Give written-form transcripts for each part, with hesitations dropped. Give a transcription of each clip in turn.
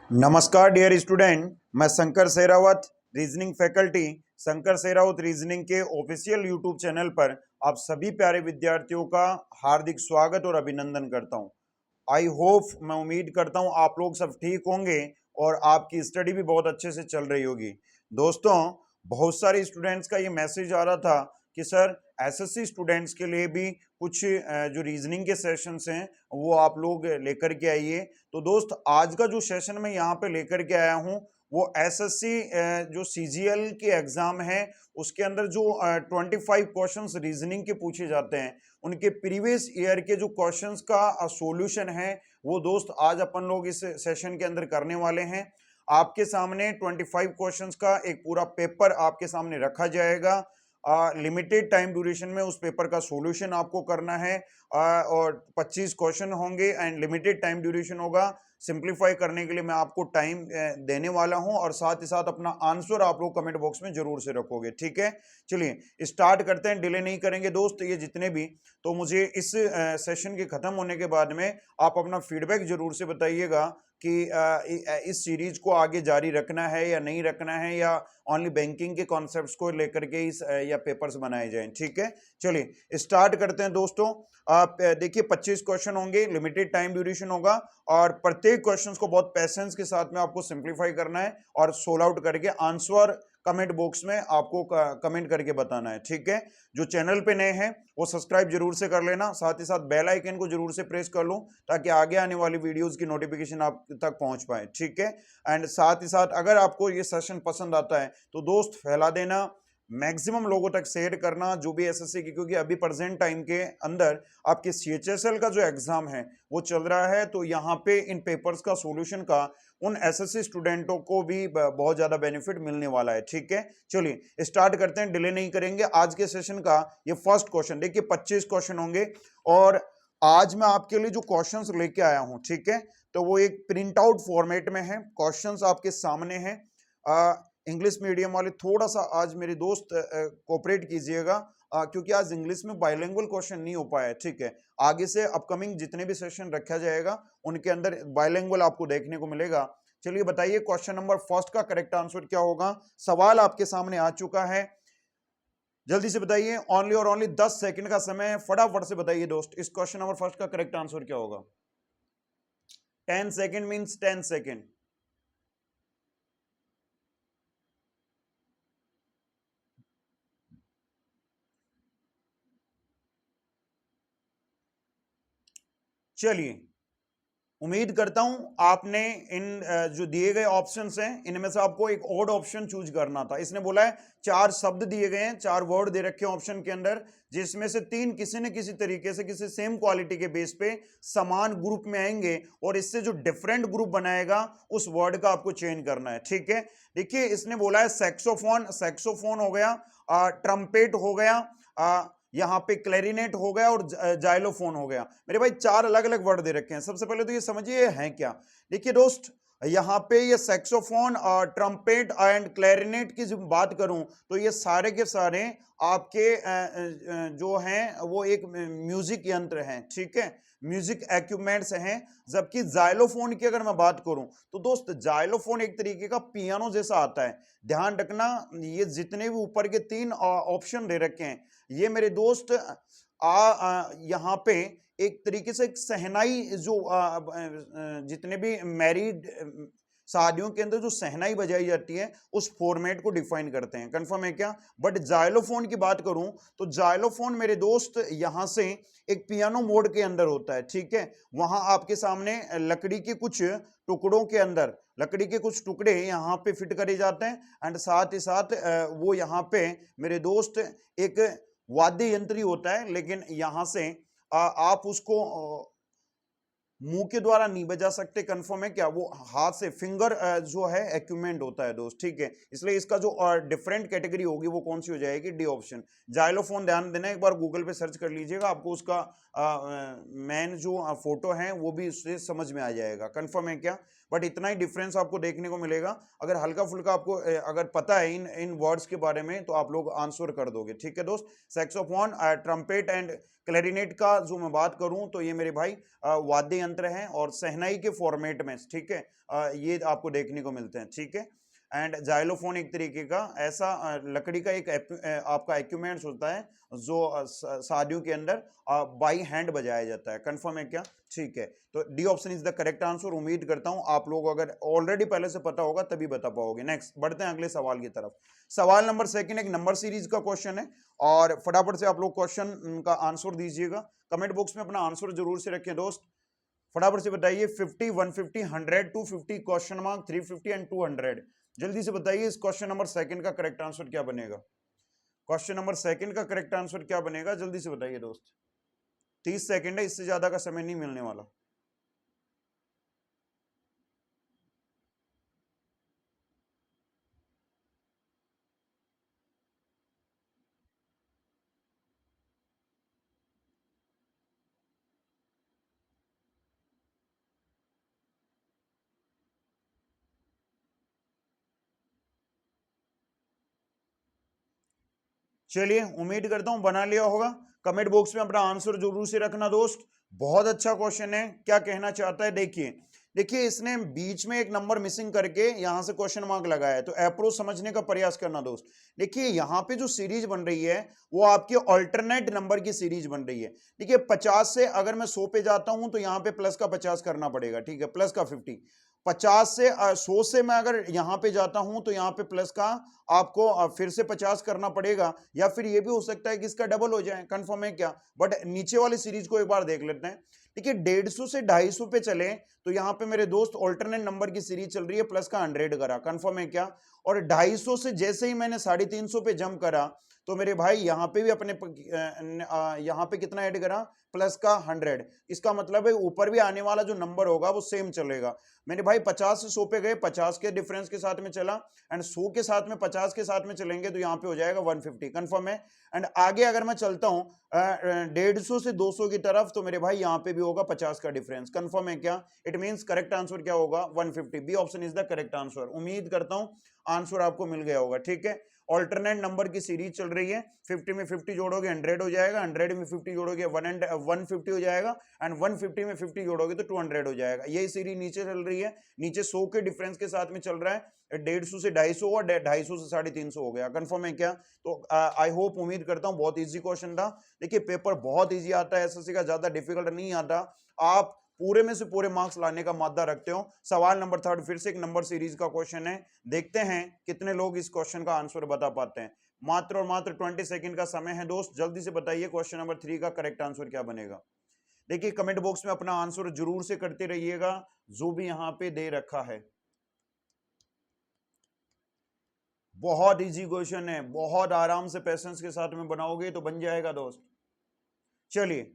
नमस्कार dear student, मैं Shankar Sherawat, reasoning faculty Shankar Sherawat reasoning के ऑफिशियल यूट्यूब चैनल पर आप सभी प्यारे विद्यार्थियों का हार्दिक स्वागत और अभिनंदन करता हूं। आई होप, मैं उम्मीद करता हूं आप लोग सब ठीक होंगे और आपकी स्टडी भी बहुत अच्छे से चल रही होगी। दोस्तों, बहुत सारे स्टूडेंट्स का ये मैसेज आ रहा था कि सर एसएससी स्टूडेंट्स के लिए भी कुछ जो रीजनिंग के सेशंस हैं वो आप लोग लेकर के आइए। तो दोस्त, आज का जो सेशन मैं यहाँ पे लेकर के आया हूँ वो एसएससी जो सीजीएल के एग्जाम है उसके अंदर जो 25 क्वेश्चंस रीजनिंग के पूछे जाते हैं उनके प्रीवियस ईयर के जो क्वेश्चंस का सॉल्यूशन है वो दोस्त आज अपन लोग इस सेशन के अंदर करने वाले हैं। आपके सामने 25 क्वेश्चंस का एक पूरा पेपर आपके सामने रखा जाएगा। लिमिटेड टाइम ड्यूरेशन में उस पेपर का सॉल्यूशन आपको करना है और 25 क्वेश्चन होंगे एंड लिमिटेड टाइम ड्यूरेशन होगा। सिंप्लीफाई करने के लिए मैं आपको टाइम देने वाला हूं और साथ ही साथ अपना आंसर आप लोग कमेंट बॉक्स में जरूर से रखोगे, ठीक है। चलिए स्टार्ट करते हैं, डिले नहीं करेंगे दोस्त। ये जितने भी तो मुझे इस सेशन के खत्म होने के बाद में आप अपना फीडबैक जरूर से बताइएगा कि इस सीरीज को आगे जारी रखना है या नहीं रखना है, या ओनली बैंकिंग के कॉन्सेप्ट्स को लेकर के इस या पेपर्स बनाए जाएं, ठीक है। चलिए स्टार्ट करते हैं दोस्तों। आप देखिए 25 क्वेश्चन होंगे, लिमिटेड टाइम ड्यूरेशन होगा और प्रत्येक क्वेश्चंस को बहुत पेशेंस के साथ में आपको सिंप्लीफाई करना है और सोल्व आउट करके आंसर कमेंट बॉक्स में आपको कमेंट करके बताना है, ठीक है। जो चैनल पे नए हैं वो सब्सक्राइब जरूर से कर लेना, साथ ही साथ बेल आइकन को जरूर से प्रेस कर लो ताकि आगे आने वाली वीडियोस की नोटिफिकेशन आप तक पहुंच पाए, ठीक है। एंड साथ ही साथ अगर आपको ये सेशन पसंद आता है तो दोस्त फैला देना, मैक्सिमम लोगों तक शेयर करना जो भी एसएससी की, क्योंकि अभी प्रेजेंट टाइम के अंदर आपके सीएचएसएल का जो एग्जाम है वो चल रहा है। तो यहाँ पे इन पेपर्स का सॉल्यूशन का उन एसएससी स्टूडेंटों को भी बहुत ज्यादा बेनिफिट मिलने वाला है, ठीक है। चलिए स्टार्ट करते हैं, डिले नहीं करेंगे। आज के सेशन का ये फर्स्ट क्वेश्चन देखिए, 25 क्वेश्चन होंगे और आज मैं आपके लिए जो क्वेश्चंस लेके आया हूं, ठीक है, तो वो एक प्रिंट आउट फॉर्मेट में है। क्वेश्चंस आपके सामने हैं। इंग्लिश मीडियम वाले थोड़ा सा आज मेरे दोस्त कोऑपरेट कीजिएगा क्योंकि आज इंग्लिश में बाइलिंगुअल क्वेश्चन नहीं हो पाया है, ठीक है। आगे से अपकमिंग जितने भी सेशन रखा जाएगा उनके अंदर बाइलिंगुअल आपको देखने को मिलेगा। चलिए बताइए क्वेश्चन नंबर फर्स्ट का करेक्ट आंसर क्या होगा। सवाल आपके सामने आ चुका है, जल्दी से बताइए। ओनली और ओनली 10 सेकंड का समय है, फटाफट से बताइए दोस्त इस क्वेश्चन नंबर फर्स्ट का करेक्ट आंसर क्या होगा। 10 सेकंड मींस 10 सेकंड। चलिए उम्मीद करता हूं आपने इन जो दिए गए ऑप्शंस हैं इनमें से आपको एक ऑड ऑप्शन चूज करना था। इसने बोला है 4 शब्द दिए गए हैं, 4 वर्ड दे रखे हैं ऑप्शन के अंदर, जिसमें से 3 किसी न किसी तरीके से किसी सेम क्वालिटी के बेस पे समान ग्रुप में आएंगे और इससे जो डिफरेंट ग्रुप बनाएगा उस वर्ड का आपको चेंज करना है, ठीक है। देखिए इसने बोला है सैक्सोफोन, सैक्सोफोन हो गया, ट्रम्पेट हो गया, यहाँ पे क्लैरिनेट हो गया और जाइलोफोन हो गया। मेरे भाई 4 अलग अलग वर्ड दे रखे हैं। सबसे पहले तो ये समझिए है क्या। देखिए दोस्त, यहाँ पे ये सैक्सोफोन और ट्रम्पेट एंड क्लैरिनेट की जब बात करूं तो ये सारे के सारे आपके जो हैं वो एक म्यूजिक यंत्र हैं, ठीक है, म्यूजिक इक्विपमेंट्स हैं। जबकि जाइलोफोन की अगर मैं बात करूं तो दोस्त जाइलोफोन एक तरीके का पियानो जैसा आता है। ध्यान रखना, ये जितने भी ऊपर के 3 ऑप्शन दे रखे हैं ये मेरे दोस्त यहाँ पे एक तरीके से एक सहनाई जो जितने भी मैरिड शादियों के अंदर जो सहनाई बजाई जाती है उस फॉर्मेट को डिफाइन करते हैं। कंफर्म है क्या। बट जाइलोफोन की बात करूं तो जाइलोफोन मेरे दोस्त यहां से एक पियानो मोड के अंदर होता है, ठीक है। वहां आपके सामने लकड़ी के कुछ टुकड़ों के अंदर लकड़ी के कुछ टुकड़े यहाँ पे फिट करे जाते हैं एंड साथ ही साथ वो यहाँ पे मेरे दोस्त एक वाद्य यंत्र ही होता है, लेकिन यहां से आप उसको मुंह के द्वारा नहीं बजा सकते। कंफर्म है क्या। वो हाथ से फिंगर जो है इक्विपमेंट होता है दोस्त, ठीक है। इसलिए इसका जो डिफरेंट कैटेगरी होगी वो कौन सी हो जाएगी, डी ऑप्शन जाइलोफोन। ध्यान देना, एक बार गूगल पे सर्च कर लीजिएगा, आपको उसका मेन जो फोटो है वो भी उससे समझ में आ जाएगा। कंफर्म है क्या। बट इतना ही डिफरेंस आपको देखने को मिलेगा। अगर हल्का फुल्का आपको अगर पता है इन वर्ड्स के बारे में तो आप लोग आंसर कर दोगे, ठीक है दोस्त। सैक्सोफोन, ट्रम्पेट एंड क्लैरिनेट का जो मैं बात करूं तो ये मेरे भाई वाद्य तंत्र हैं और शहनाई के फॉर्मेट में, ठीक है, ये आपको देखने को मिलते हैं, ठीक है। एंड जाइलोफोन एक तरीके का ऐसा लकड़ी का एक आपका इक्विपमेंट्स होता है जो शादियों के अंदर बाई हैंड बजाया जाता है। कंफर्म है क्या? ठीक है, तो D option is the correct answer. उम्मीद करता हूं आप लोग अगर ऑलरेडी पहले से पता होगा तभी बता पाओगे। नेक्स्ट बढ़ते हैं अगले सवाल की तरफ। सवाल नंबर सेकंड एक नंबर सीरीज का क्वेश्चन है और फटाफट से आप लोग क्वेश्चन का आंसर दीजिएगा। कमेंट बॉक्स में अपना आंसर जरूर से रखें दोस्त। फटाफट से बताइए 50, 150, 100, 250, क्वेश्चन मार्क 350 एंड 200। जल्दी से बताइए इस क्वेश्चन नंबर सेकंड का करेक्ट आंसर क्या बनेगा। क्वेश्चन नंबर सेकंड का करेक्ट आंसर क्या बनेगा, जल्दी से बताइए दोस्त। 30 सेकंड है, इससे ज्यादा का समय नहीं मिलने वाला। चलिए उम्मीद करता हूं बना लिया होगा। कमेंट बॉक्स में अपना आंसर जरूर से रखना दोस्त। बहुत अच्छा क्वेश्चन है, क्या कहना चाहता है देखिए। देखिए इसने बीच में एक नंबर मिसिंग करके यहां से क्वेश्चन मार्क लगाया है, तो अप्रोच समझने का प्रयास करना दोस्त। देखिए यहां पे जो सीरीज बन रही है वो आपके अल्टरनेट नंबर की सीरीज बन रही है। देखिए 50 से अगर मैं 100 पे जाता हूं तो यहां पे प्लस का 50 करना पड़ेगा, ठीक है, प्लस का 50। 50 से 100 से मैं अगर यहां पे जाता हूं तो यहां पे प्लस का आपको फिर से 50 करना पड़ेगा, या फिर ये भी हो सकता है कि इसका डबल हो जाए। कंफर्म है क्या? बट नीचे वाली सीरीज को एक बार देख लेते हैं। देखिए 150 से 250 पे चले तो यहां पे मेरे दोस्त ऑल्टरनेट नंबर की सीरीज चल रही है, प्लस का 100 करा। कंफर्म है क्या? और 250 से जैसे ही मैंने 350 पे जंप करा तो मेरे भाई यहां पे भी अपने यहां पे कितना ऐड करा, प्लस का 100। इसका मतलब है ऊपर भी आने वाला जो नंबर होगा वो सेम चलेगा। मेरे भाई 50 से 100 पे गए, 50 के डिफरेंस के साथ में चला, एंड 100 के साथ में 50 के साथ में चलेंगे तो यहाँ पे हो जाएगा 150। कंफर्म है। एंड आगे अगर मैं चलता हूँ 150 से 200 की तरफ तो मेरे भाई यहाँ पे भी होगा 50 का डिफरेंस। कंफर्म है क्या? इट मींस करेक्ट आंसर क्या होगा, 150। B option is the correct answer. उम्मीद करता हूँ आंसर आपको मिल गया होगा, ठीक है। ऑल्टरनेट नंबर की सीरीज चल रही है, 50 में 50 जोड़ोगे 100 हो जाएगा, 100 में 50 जोड़ोगे 150 हो जाएगा, एंड 150 में 50 जोड़ोगे तो 200 हो जाएगा। यही सीरीज नीचे चल रही है, नीचे 100 के डिफरेंस के साथ में चल रहा है, 150 से 250 हुआ, 250 से 350 हो गया। कंफर्म है क्या? तो आई होप, उम्मीद करता हूं बहुत इजी क्वेश्चन था। देखिए पेपर बहुत इजी आता है, एसएससी का ज्यादा डिफिकल्ट नहीं आता। आप पूरे में से पूरे मार्क्स लाने का मादा रखते हो। सवाल नंबर थर्ड फिर से एक नंबर सीरीज का क्वेश्चन है, देखते हैं कितने लोग इस क्वेश्चन का आंसर बता पाते हैं। मात्र और मात्र 20 सेकंड का समय है दोस्त, जल्दी से बताइए क्वेश्चन नंबर 3 का करेक्ट आंसर क्या बनेगा। देखिए कमेंट बॉक्स में अपना आंसर जरूर से करते रहिएगा जो भी यहां पे दे रखा है। बहुत इजी क्वेश्चन है, बहुत आराम से पेशेंस के साथ में बनाओगे तो बन जाएगा दोस्त। चलिए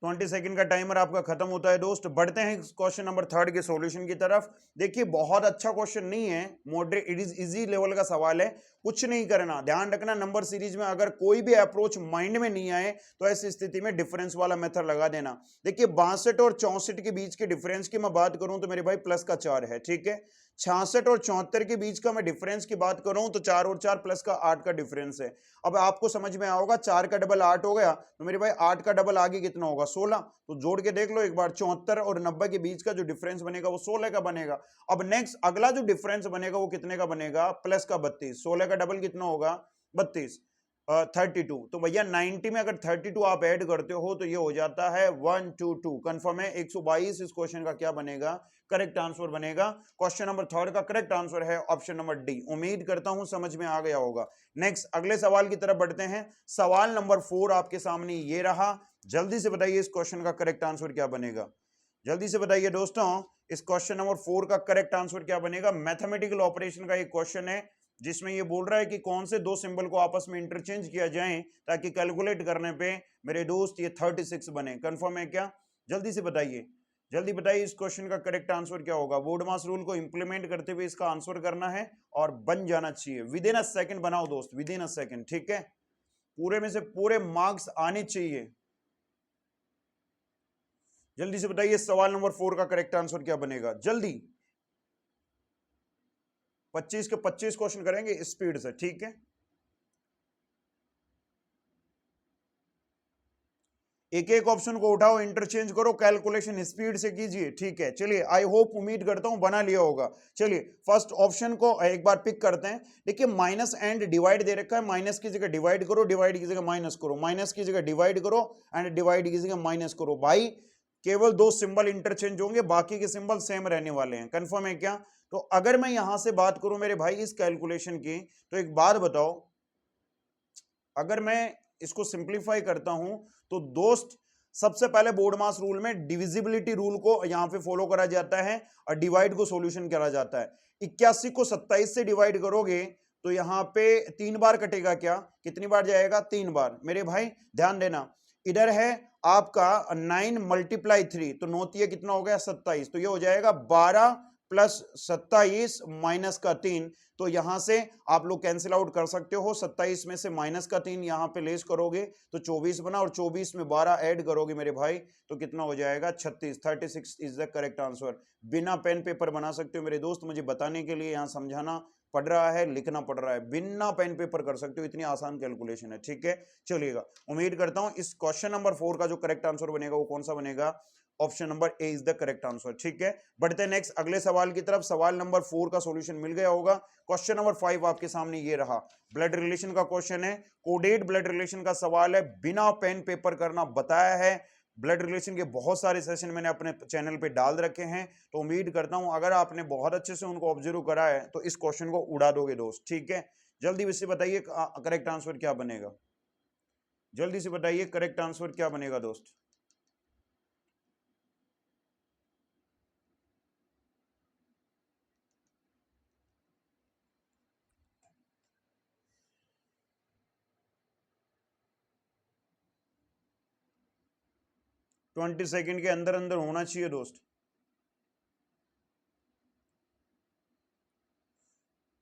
20 सेकंड का टाइमर आपका खत्म होता है दोस्त। बढ़ते हैं क्वेश्चन नंबर थर्ड के सॉल्यूशन की तरफ। देखिए बहुत अच्छा क्वेश्चन नहीं है, moderate it is easy level का सवाल है। कुछ नहीं करना, ध्यान रखना नंबर सीरीज में अगर कोई भी अप्रोच माइंड में नहीं आए तो ऐसी स्थिति में डिफरेंस वाला मेथड लगा देना। देखिए 62 और 64 के बीच के डिफरेंस की मैं बात करूं तो मेरे भाई प्लस का 4 है, ठीक है। 66 और 74 के बीच का मैं डिफरेंस की बात करूं तो 4 और 4 प्लस का 8 का डिफरेंस है। अब आपको समझ में आओगा, 4 का डबल 8 हो गया तो मेरे भाई 8 का डबल आगे कितना होगा, 16। तो जोड़ के देख लो एक बार, 74 और 90 के बीच का जो डिफरेंस बनेगा वो 16 का बनेगा। अब नेक्स्ट अगला जो डिफरेंस बनेगा वो कितने का बनेगा, प्लस का 32। 16 का डबल कितना होगा, 32। 32। तो भैया 90 में अगर 32 आप ऐड करते हो तो ये हो जाता है 122। कंफर्म है, 122 इस क्वेश्चन का क्या बनेगा, करेक्ट आंसर बनेगा। क्वेश्चन नंबर थर्ड का करेक्ट आंसर है ऑप्शन नंबर डी। उम्मीद करता हूं समझ में आ गया होगा। नेक्स्ट अगले सवाल की तरफ बढ़ते हैं। सवाल नंबर 4 आपके सामने ये रहा। जल्दी से बताइए इस क्वेश्चन का करेक्ट आंसर क्या बनेगा। जल्दी से बताइए दोस्तों, इस क्वेश्चन नंबर 4 का करेक्ट आंसर क्या बनेगा। मैथमेटिकल ऑपरेशन का एक क्वेश्चन है जिसमें ये बोल रहा है कि कौन से दो सिंबल को आपस में इंटरचेंज किया जाए ताकि कैलकुलेट करने पे मेरे दोस्त ये 36 बने। कंफर्म है क्या? जल्दी से बताइए, जल्दी बताइए इस क्वेश्चन का करेक्ट आंसर क्या होगा। बोर्ड मास रूल को इंप्लीमेंट करते हुए इसका आंसर करना है और बन जाना चाहिए। विद इन अ सेकंड बनाओ दोस्त, विद इन अ सेकंड, ठीक है। पूरे में से पूरे मार्क्स आने चाहिए। जल्दी से बताइए सवाल नंबर 4 का करेक्ट आंसर क्या बनेगा, जल्दी। 25 के 25 क्वेश्चन करेंगे स्पीड से, ठीक है। एक एक ऑप्शन को उठाओ, इंटरचेंज करो, कैलकुलेशन स्पीड से कीजिए, ठीक है। चलिए, आई होप, उम्मीद करता हूं बना लिया होगा। चलिए फर्स्ट ऑप्शन को एक बार पिक करते हैं। देखिए माइनस एंड डिवाइड दे रखा है, माइनस की जगह डिवाइड करो, डिवाइड की जगह माइनस करो, माइनस की जगह डिवाइड करो एंड डिवाइड की जगह माइनस करो। भाई केवल दो सिंबल इंटरचेंज होंगे, बाकी के सिंबल सेम रहने वाले हैं। कंफर्म है क्या? तो अगर मैं यहां से बात करूं मेरे भाई इस कैलकुलेशन की, तो एक बात बताओ, अगर मैं इसको सिंप्लीफाई करता हूं तो दोस्त सबसे पहले बोर्ड मास रूल में डिविजिबिलिटी रूल को यहां पे फॉलो करा जाता है और डिवाइड को सॉल्यूशन करा जाता है। 81 को 27 से डिवाइड करोगे तो यहां पे 3 बार कटेगा, क्या कितनी बार जाएगा? 3 बार। मेरे भाई ध्यान देना, इधर है आपका 9 मल्टीप्लाई 3, तो 9 तिया कितना हो गया? 27। तो ये हो जाएगा 12 प्लस 27 माइनस का 3। तो यहां से आप लोग कैंसिल आउट कर सकते हो, 27 में से माइनस का 3 यहां पे लेस करोगे तो 24 बना, और 24 में 12 ऐड करोगे मेरे भाई तो कितना हो जाएगा? 36। 36 इज द करेक्ट आंसर। बिना पेन पेपर बना सकते हो मेरे दोस्त, मुझे बताने के लिए यहाँ समझाना पढ़ रहा है, लिखना पड़ रहा है, बिना पेन पेपर कर सकते हो, इतनी आसान कैलकुलेशन है, ठीक है। चलिएगा, उम्मीद करता हूं इस क्वेश्चन नंबर 4 का जो करेक्ट आंसर बनेगा वो कौन सा बनेगा? Option number A is the correct answer, ठीक है। बढ़ते हैं नेक्स्ट अगले सवाल की तरफ। सवाल नंबर 4 का सॉल्यूशन मिल गया होगा। क्वेश्चन नंबर 5 आपके सामने ये रहा, ब्लड रिलेशन का क्वेश्चन है, कोडेड ब्लड रिलेशन का सवाल है, बिना पेन पेपर करना बताया है। ब्लड रिलेशन के बहुत सारे सेशन मैंने अपने चैनल पे डाल रखे हैं, तो उम्मीद करता हूं अगर आपने बहुत अच्छे से उनको ऑब्जर्व करा है तो इस क्वेश्चन को उड़ा दोगे दोस्त, ठीक है। जल्दी से बताइए करेक्ट आंसर क्या बनेगा, जल्दी से बताइए करेक्ट आंसर क्या बनेगा दोस्त। ट्वेंटी सेकेंड के अंदर अंदर होना चाहिए दोस्त।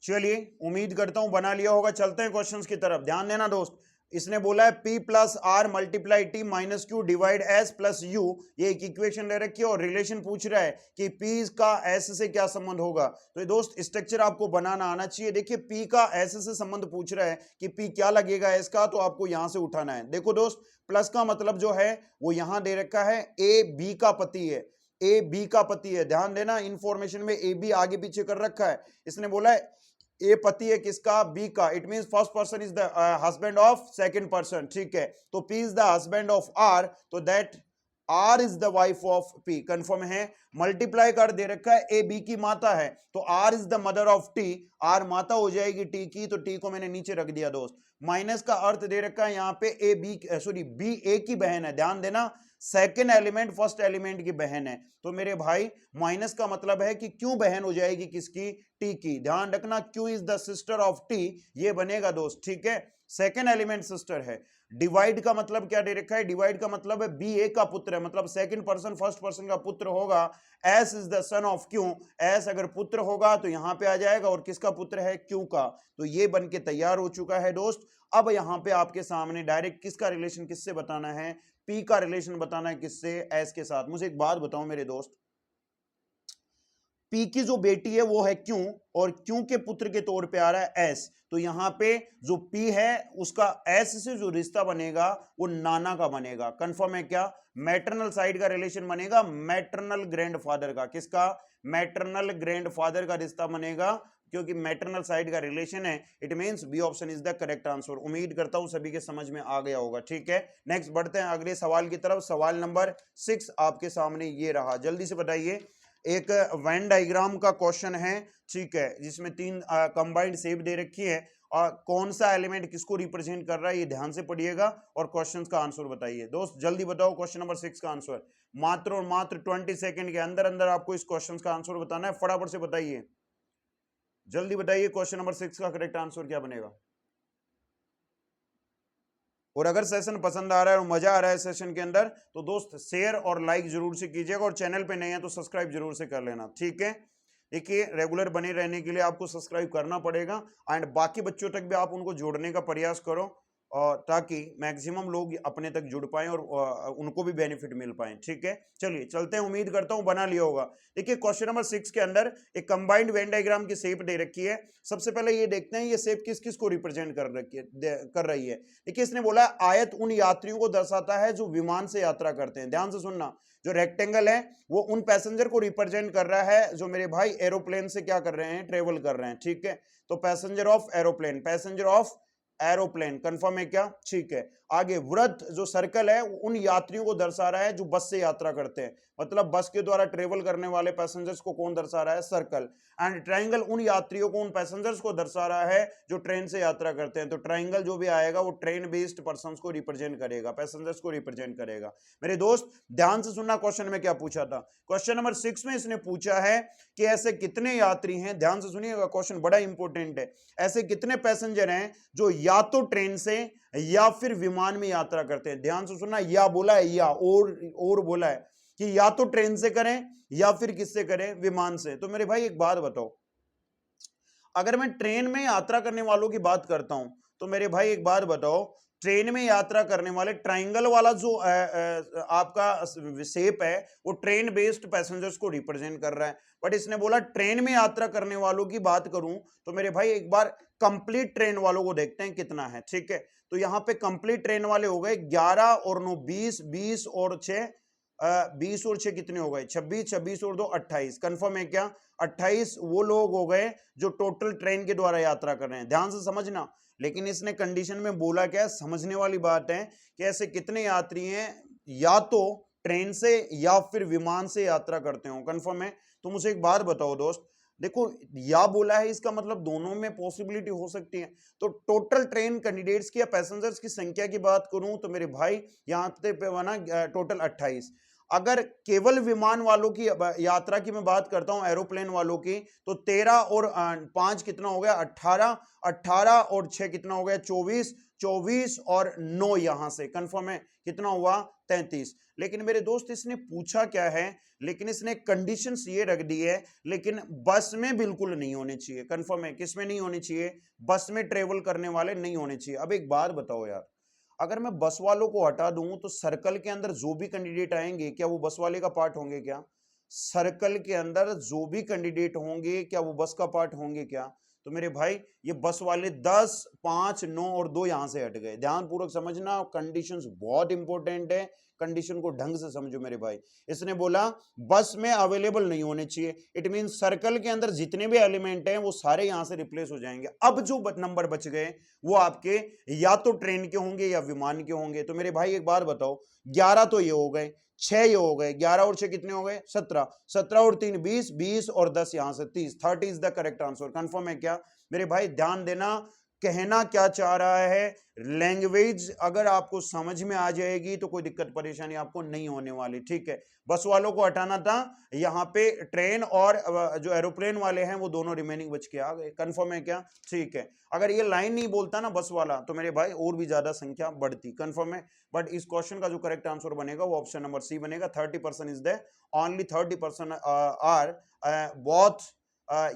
चलिए, उम्मीद करता हूं बना लिया होगा। चलते हैं क्वेश्चंस की तरफ, ध्यान देना दोस्त। इसने बोला है P plus R multiply T minus Q divide S plus U, ये एक इक्वेशन ले रखी है और रिलेशन पूछ रहा है कि P का S से क्या संबंध होगा। तो ये दोस्त स्ट्रक्चर आपको बनाना आना चाहिए। देखिए P का S से संबंध पूछ रहा है कि P क्या लगेगा S का, तो आपको यहां से उठाना है। देखो दोस्त, प्लस का मतलब जो है वो यहां दे रखा है, ए बी का पति है, ए बी का पति है। ध्यान देना, इंफॉर्मेशन में ए बी आगे पीछे कर रखा है। इसने बोला है ए पति है किसका? बी का। It means first person is the husband of second person, ठीक है। तो P is the husband of R, तो that R is the wife of P. Confirm है। मल्टीप्लाई कर दे रखा है, ए बी की माता है, तो R is the mother of T, R माता हो जाएगी टी की, तो टी को मैंने नीचे रख दिया दोस्त। माइनस का अर्थ दे रखा है यहाँ पे ए बी, सॉरी बी ए की बहन है। ध्यान देना, सेकेंड एलिमेंट फर्स्ट एलिमेंट की बहन है, तो मेरे भाई माइनस का मतलब है कि क्यों बहन हो जाएगी किसकी? टी की। ध्यान रखना, क्यों is the sister of T, ये बनेगा दोस्त, ठीक है। सेकेंड एलिमेंट सिस्टर है। डिवाइड का मतलब क्या दे रखा है? डिवाइड का मतलब है बी ए का पुत्र है, मतलब सेकंड पर्सन फर्स्ट पर्सन का पुत्र होगा। S is the son of Q, S अगर पुत्र होगा तो यहां पे आ जाएगा, और किसका पुत्र है? क्यू का। तो ये बन के तैयार हो चुका है दोस्त। अब यहां पे आपके सामने डायरेक्ट किसका रिलेशन किससे बताना है? पी का रिलेशन बताना है, किससे? एस के साथ। मुझे एक बात बताओ मेरे दोस्त, पी की जो बेटी है वो है क्यू, और क्यू के पुत्र के तौर पे आ रहा है एस, तो यहां पे जो पी है उसका एस से जो रिश्ता बनेगा वो नाना का बनेगा। कंफर्म है क्या? मैटरनल साइड का रिलेशन बनेगा, मैटरनल ग्रैंडफादर का। किसका? मैटरनल ग्रैंडफादर का रिश्ता बनेगा, क्योंकि मैटरनल साइड का रिलेशन है। It means B option is the correct answer. उम्मीद करता हूं सभी के समझ में आ गया होगा, ठीक है। नेक्स्ट बढ़ते हैं अगले सवाल की तरफ। सवाल नंबर 6 आपके सामने ये रहा, जल्दी से बताइए। एक वेन डायग्राम का क्वेश्चन है, ठीक है, जिसमें 3 कंबाइंड शेप दे रखी है, और कौन सा एलिमेंट किसको रिप्रेजेंट कर रहा है ये ध्यान से पढ़िएगा और क्वेश्चंस का आंसर बताइए। दोस्त जल्दी बताओ क्वेश्चन नंबर 6 का आंसर। मात्र और मात्र 20 सेकंड के अंदर अंदर आपको इस क्वेश्चन का आंसर बताना है, फटाफट से बताइए, जल्दी बताइए क्वेश्चन नंबर 6 का करेक्ट आंसर क्या बनेगा। और अगर सेशन पसंद आ रहा है और मजा आ रहा है सेशन के अंदर, तो दोस्त शेयर और लाइक जरूर से कीजिएगा, और चैनल पे नए हैं तो सब्सक्राइब जरूर से कर लेना, ठीक है। देखिए, रेगुलर बने रहने के लिए आपको सब्सक्राइब करना पड़ेगा, एंड बाकी बच्चों तक भी आप उनको जोड़ने का प्रयास करो, और ताकि मैक्सिमम लोग अपने तक जुड़ पाएं और उनको भी बेनिफिट मिल पाए। ठीक है, चलिए चलते हैं, उम्मीद करता हूं बना लिया होगा। देखिए क्वेश्चन नंबर 6 के अंदर एक कंबाइंड वेन डायग्राम की शेप दे रखी है। सबसे पहले ये देखते हैं ये शेप किस किस को रिप्रेजेंट कर रही है। देखिए इसने बोला आयत उन यात्रियों को दर्शाता है जो विमान से यात्रा करते हैं। ध्यान से सुनना, जो रेक्टेंगल है वो उन पैसेंजर को रिप्रेजेंट कर रहा है जो मेरे भाई एरोप्लेन से क्या कर रहे हैं, ट्रेवल कर रहे हैं। ठीक है, तो passenger of aeroplane, passenger of aeroplane, confirm है क्या? ठीक है, आगे वृत्त जो सर्कल है उन यात्रियों को दर्शा रहा है जो बस से यात्रा करते हैं, मतलब बस के द्वारा ट्रेवल करने वाले पैसेंजर्स को कौन दर्शा रहा है? सर्कल। एंड ट्रायंगल उन यात्रियों को, उन पैसेंजर्स को दर्शा रहा है जो ट्रेन से यात्रा करते हैं। तो ट्रायंगल जो भी आएगा वो ट्रेन बेस्ड पर्संस को रिप्रेजेंट करेगा, पैसेंजर्स को रिप्रेजेंट करेगा। मेरे दोस्त ध्यान से सुनना, क्वेश्चन में क्या पूछा था। क्वेश्चन नंबर 6 में इसने पूछा है कि ऐसे कितने यात्री हैं, ध्यान से सुनिएगा क्वेश्चन बड़ा इंपॉर्टेंट है, ऐसे कितने पैसेंजर हैं जो या तो ट्रेन से या फिर विमान में यात्रा करते हैं। ध्यान से सुनना, या बोला है या और बोला है कि या तो ट्रेन से करें या फिर किससे करें, विमान से। तो मेरे भाई एक बात बताओ, अगर मैं ट्रेन में यात्रा करने वालों की बात करता हूं तो मेरे भाई एक बात बताओ, ट्रेन में यात्रा करने वाले ट्रायंगल वाला जो आपका शेप है वो ट्रेन बेस्ड पैसेंजर्स को रिप्रेजेंट कर रहा है। बट इसने बोला ट्रेन में यात्रा करने वालों की बात करूं तो मेरे भाई एक बार कंप्लीट ट्रेन वालों को देखते हैं कितना है। ठीक है, तो यहां पे कंप्लीट ट्रेन वाले हो गए 11 और 9 20, 20 और 6 20 और 6 कितने हो गए? 26, 26 और 2 28। कंफर्म है क्या? 28 वो लोग हो गए जो टोटल ट्रेन के द्वारा यात्रा कर रहे हैं। ध्यान से समझना, लेकिन इसने कंडीशन में बोला क्या है, समझने वाली बात है कि ऐसे कितने यात्री हैं या तो ट्रेन से या फिर विमान से यात्रा करते हो। कंफर्म है? तो मुझे एक बात बताओ दोस्त, देखो या बोला है इसका मतलब दोनों में पॉसिबिलिटी हो सकती है। तो टोटल ट्रेन कैंडिडेट्स की या पैसेंजर्स की संख्या की बात करूं तो मेरे भाई यहां पे बना टोटल 28। अगर केवल विमान वालों की यात्रा की मैं बात करता हूं, एरोप्लेन वालों की, तो 13 और 5 कितना हो गया? 18, 18 और 6 कितना हो गया? 24, 24 और 9 यहां से। कंफर्म है? कितना हुआ? 33। लेकिन मेरे दोस्त इसने पूछा क्या है, लेकिन इसने कंडीशंस ये रख दी है, लेकिन बस में बिल्कुल नहीं होने चाहिए। कंफर्म है? किस में नहीं होनी चाहिए? बस में ट्रेवल करने वाले नहीं होने चाहिए। अब एक बात बताओ यार, अगर मैं बस वालों को हटा दूं तो सर्कल के अंदर जो भी कैंडिडेट आएंगे क्या वो बस वाले का पार्ट होंगे क्या? सर्कल के अंदर जो भी कैंडिडेट होंगे क्या वो बस का पार्ट होंगे क्या? तो मेरे भाई ये बस वाले 10, 5, 9 और 2 यहां से हट गए। ध्यान पूर्वक समझना, कंडीशंस बहुत इंपॉर्टेंट है, कंडीशन को ढंग से समझो मेरे भाई। इसने बोला बस में अवेलेबल नहीं होने चाहिए, इट मीन सर्कल के अंदर जितने भी एलिमेंट हैं वो सारे यहां से रिप्लेस हो जाएंगे। अब जो नंबर बच गए वो आपके या तो ट्रेन के होंगे या विमान के होंगे। तो मेरे भाई एक बार बताओ, 11 तो ये हो गए, 6 ये हो गए, 11 और 6 कितने हो गए? 17, 17 और 3 20, 20 और 10 यहां से 30, 30 is the correct answer. Confirm है क्या? मेरे भाई ध्यान देना, कहना क्या चाह रहा है, लैंग्वेज अगर आपको समझ में आ जाएगी तो कोई दिक्कत परेशानी आपको नहीं होने वाली। ठीक है, बस वालों को हटाना था, यहाँ पे ट्रेन और जो एरोप्लेन वाले हैं वो दोनों रिमेनिंग बच के आ गए। कंफर्म है क्या? ठीक है, अगर ये लाइन नहीं बोलता ना बस वाला तो मेरे भाई और भी ज्यादा संख्या बढ़ती। कंफर्म है? बट इस क्वेश्चन का जो करेक्ट आंसर बनेगा वो ऑप्शन नंबर सी बनेगा। 30% is the only 30% are both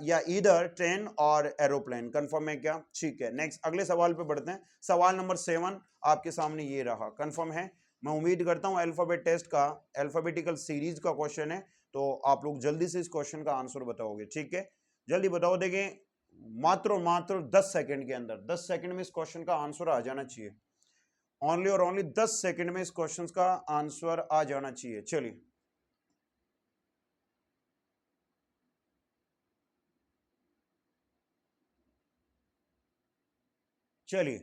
या इधर ट्रेन और एरोप्लेन। कंफर्म है क्या? ठीक है, नेक्स्ट अगले सवाल पे बढ़ते हैं। सवाल नंबर 7 आपके सामने ये रहा। कंफर्म है? मैं उम्मीद करता हूं अल्फाबेट टेस्ट का अल्फाबेटिकल सीरीज का क्वेश्चन है, तो आप लोग जल्दी से इस क्वेश्चन का आंसर बताओगे। ठीक है, जल्दी बताओ। देखें मात्र 10 सेकंड के अंदर, 10 सेकंड में इस क्वेश्चन का आंसर आ जाना चाहिए। ओनली और ओनली 10 सेकंड में इस क्वेश्चन का आंसर आ जाना चाहिए। चलिए चलिए,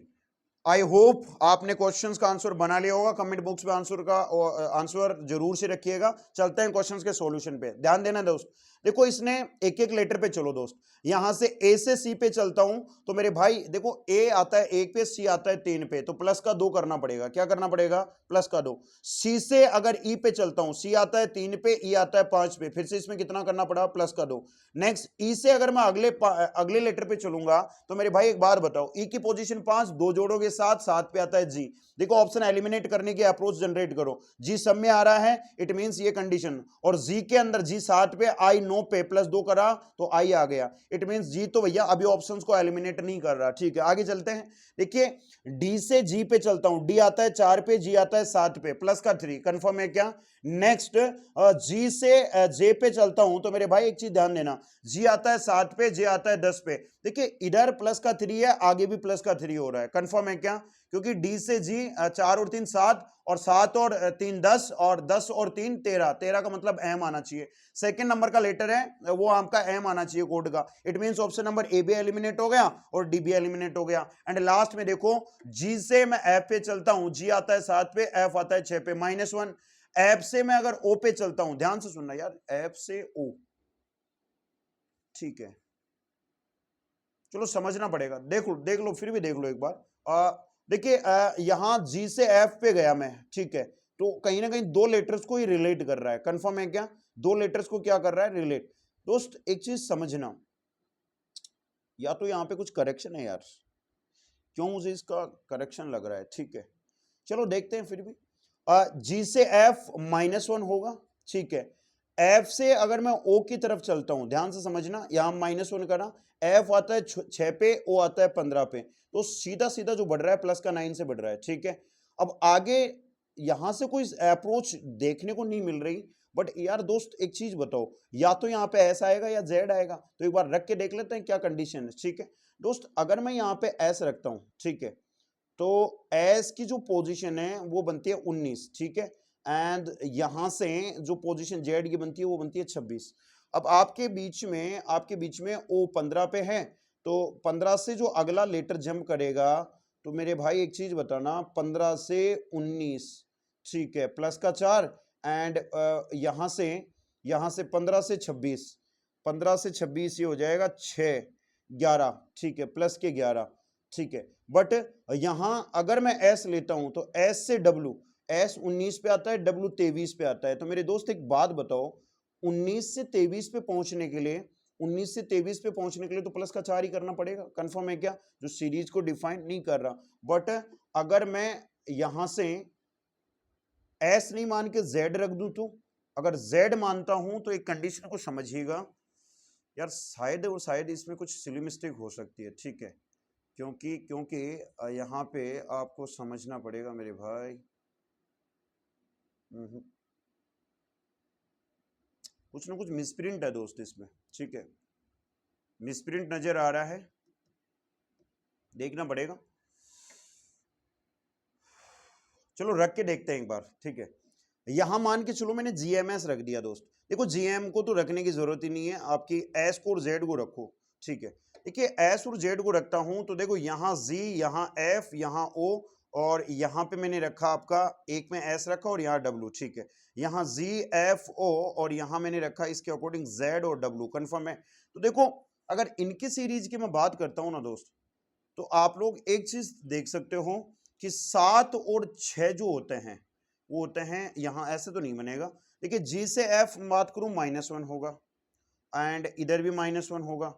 आई होप आपने क्वेश्चंस का आंसर बना लिया होगा। कमेंट बॉक्स में आंसर का आंसर जरूर से रखिएगा। चलते हैं क्वेश्चंस के सॉल्यूशन पे। ध्यान देना दोस्त, देखो इसने एक एक लेटर पे चलो दोस्त, यहां से ए से सी पे चलता हूं तो मेरे भाई देखो ए आता है 1 पे, सी आता है 3 पे, तो प्लस का 2 करना पड़ेगा। क्या करना पड़ेगा? प्लस का 2। सी से अगर ई पे चलता हूं, सी आता है 3 पे, ई आता है 5 पे, फिर से इसमें कितना करना पड़ा? प्लस का 2। नेक्स्ट ई से अगर मैं अगले लेटर पे चलूंगा तो मेरे भाई एक बार बताओ, ई की पोजीशन 5, 2 जोड़ोगे 7, 7 पे आता है जी। देखो ऑप्शन एलिमिनेट करने की अप्रोच जनरेट करो, जी सब में आ रहा है, इट मींस ये कंडीशन, और जी के अंदर जी 7 पे, आई 9 पे, प्लस 2 करा तो आई आ गया, इट मींस जी तो भैया अभी ऑप्शंस को एलिमिनेट नहीं कर रहा। ठीक है, आगे चलते हैं। देखिए डी से जी पे चलता हूं, डी आता है 4 पे, जी आता है 7 पे, प्लस का 3, कंफर्म है क्या? नेक्स्ट जी से जे पे चलता हूं तो मेरे भाई एक चीज ध्यान देना, जी आता है 7 पे, जे आता है 10 पे। देखिए इधर प्लस का 3 है, आगे भी प्लस का 3 हो रहा है, कंफर्म है क्या? क्योंकि डी से जी 4 और 3 7, और 7 और 3 10, और 10 और 3 13, 13 का मतलब एम आना चाहिए। सेकंड नंबर का लेटर है वो आपका एम आना चाहिए कोड का, it means option number A भी एलिमिनेट हो गया और डी भी एलिमिनेट हो गया। एंड लास्ट में देखो जी से मैं एफ पे चलता हूं, जी आता है 7 पे, एफ आता है 6 पे, -1। एफ से मैं अगर ओ पे चलता हूं, ध्यान से सुनना यार, एफ से ओ, ठीक है, चलो समझना पड़ेगा, देख लो फिर भी देख लो एक बार। देखिए यहां जी से एफ पे गया मैं, ठीक है, तो कहीं ना कहीं दो लेटर्स को ही रिलेट कर रहा है, कंफर्म है क्या? दो लेटर्स को क्या कर रहा है? रिलेट। दोस्त एक चीज समझना, या तो यहां पे कुछ करेक्शन है यार, क्यों मुझे इसका करेक्शन लग रहा है, ठीक है, चलो देखते हैं फिर भी। जी से एफ -1 होगा, ठीक है, एफ से अगर मैं ओ की तरफ चलता हूं, ध्यान से समझना, यहां -1 करा, एफ आता है 6 पे, ओ आता है 15 पे, तो सीधा सीधा जो बढ़ रहा है प्लस का 9 से बढ़ रहा है, ठीक है। अब आगे यहां से कोई अप्रोच देखने को नहीं मिल रही, बट यार दोस्त एक चीज बताओ, या तो यहाँ पे एस आएगा या जेड आएगा, तो एक बार रख के देख लेते हैं क्या कंडीशन है, ठीक है। दोस्त अगर मैं यहाँ पे एस रखता हूं, ठीक है, तो एस की जो पोजीशन है वो बनती है 19, ठीक है, एंड यहां से जो पोजीशन जेड की बनती है वो बनती है 26। अब आपके बीच में ओ 15 पे है, तो 15 से जो अगला लेटर जंप करेगा, तो मेरे भाई एक चीज बताना, 15 से 19, ठीक है, प्लस का 4, एंड यहां से 15 से 26, 15 से 26 ये हो जाएगा 6 11, ठीक है, प्लस के 11, ठीक है। बट यहां अगर मैं एस लेता हूं तो एस से डब्लू, एस 19 पे आता है, डब्लू 23 पे आता है, तो मेरे दोस्त एक बात बताओ, 19 से 23 पे पहुंचने के लिए 19 से 23 पे पहुंचने के लिए तो प्लस का 4 ही करना पड़ेगा, कंफर्म है क्या? जो सीरीज को डिफाइन नहीं कर रहा, बट अगर मैं यहां से एस नहीं मान के जेड रख दूं, तो अगर जेड मानता हूं तो एक कंडीशन को समझिएगा यार, शायद इसमें कुछ सिली मिस्टेक हो सकती है, ठीक है, क्योंकि यहाँ पे आपको समझना पड़ेगा मेरे भाई। कुछ ना कुछ मिसप्रिंट है दोस्त इसमें, ठीक है, मिसप्रिंट नजर आ रहा है, देखना पड़ेगा, चलो रख के देखते हैं एक बार, ठीक है। यहां मान के चलो मैंने जीएमएस रख दिया दोस्त, देखो जीएम को तो रखने की जरूरत ही नहीं है, आपकी एस को और जेड को रखो, ठीक है। देखिए एस और जेड को रखता हूं तो देखो यहां जी, यहां एफ, यहां ओ, और यहां पे मैंने रखा आपका, एक में एस रखा और यहाँ डब्लू, ठीक है, यहां जी एफ ओ, और यहां मैंने रखा इसके अकॉर्डिंग जेड और डब्लू, कंफर्म है। तो देखो अगर इनकी सीरीज की मैं बात करता हूं ना दोस्त, तो आप लोग एक चीज देख सकते हो कि 7 और 6 जो होते हैं वो होते हैं, यहां ऐसे तो नहीं बनेगा। देखिए जी से एफ बात करूं -1 होगा, एंड इधर भी -1 होगा।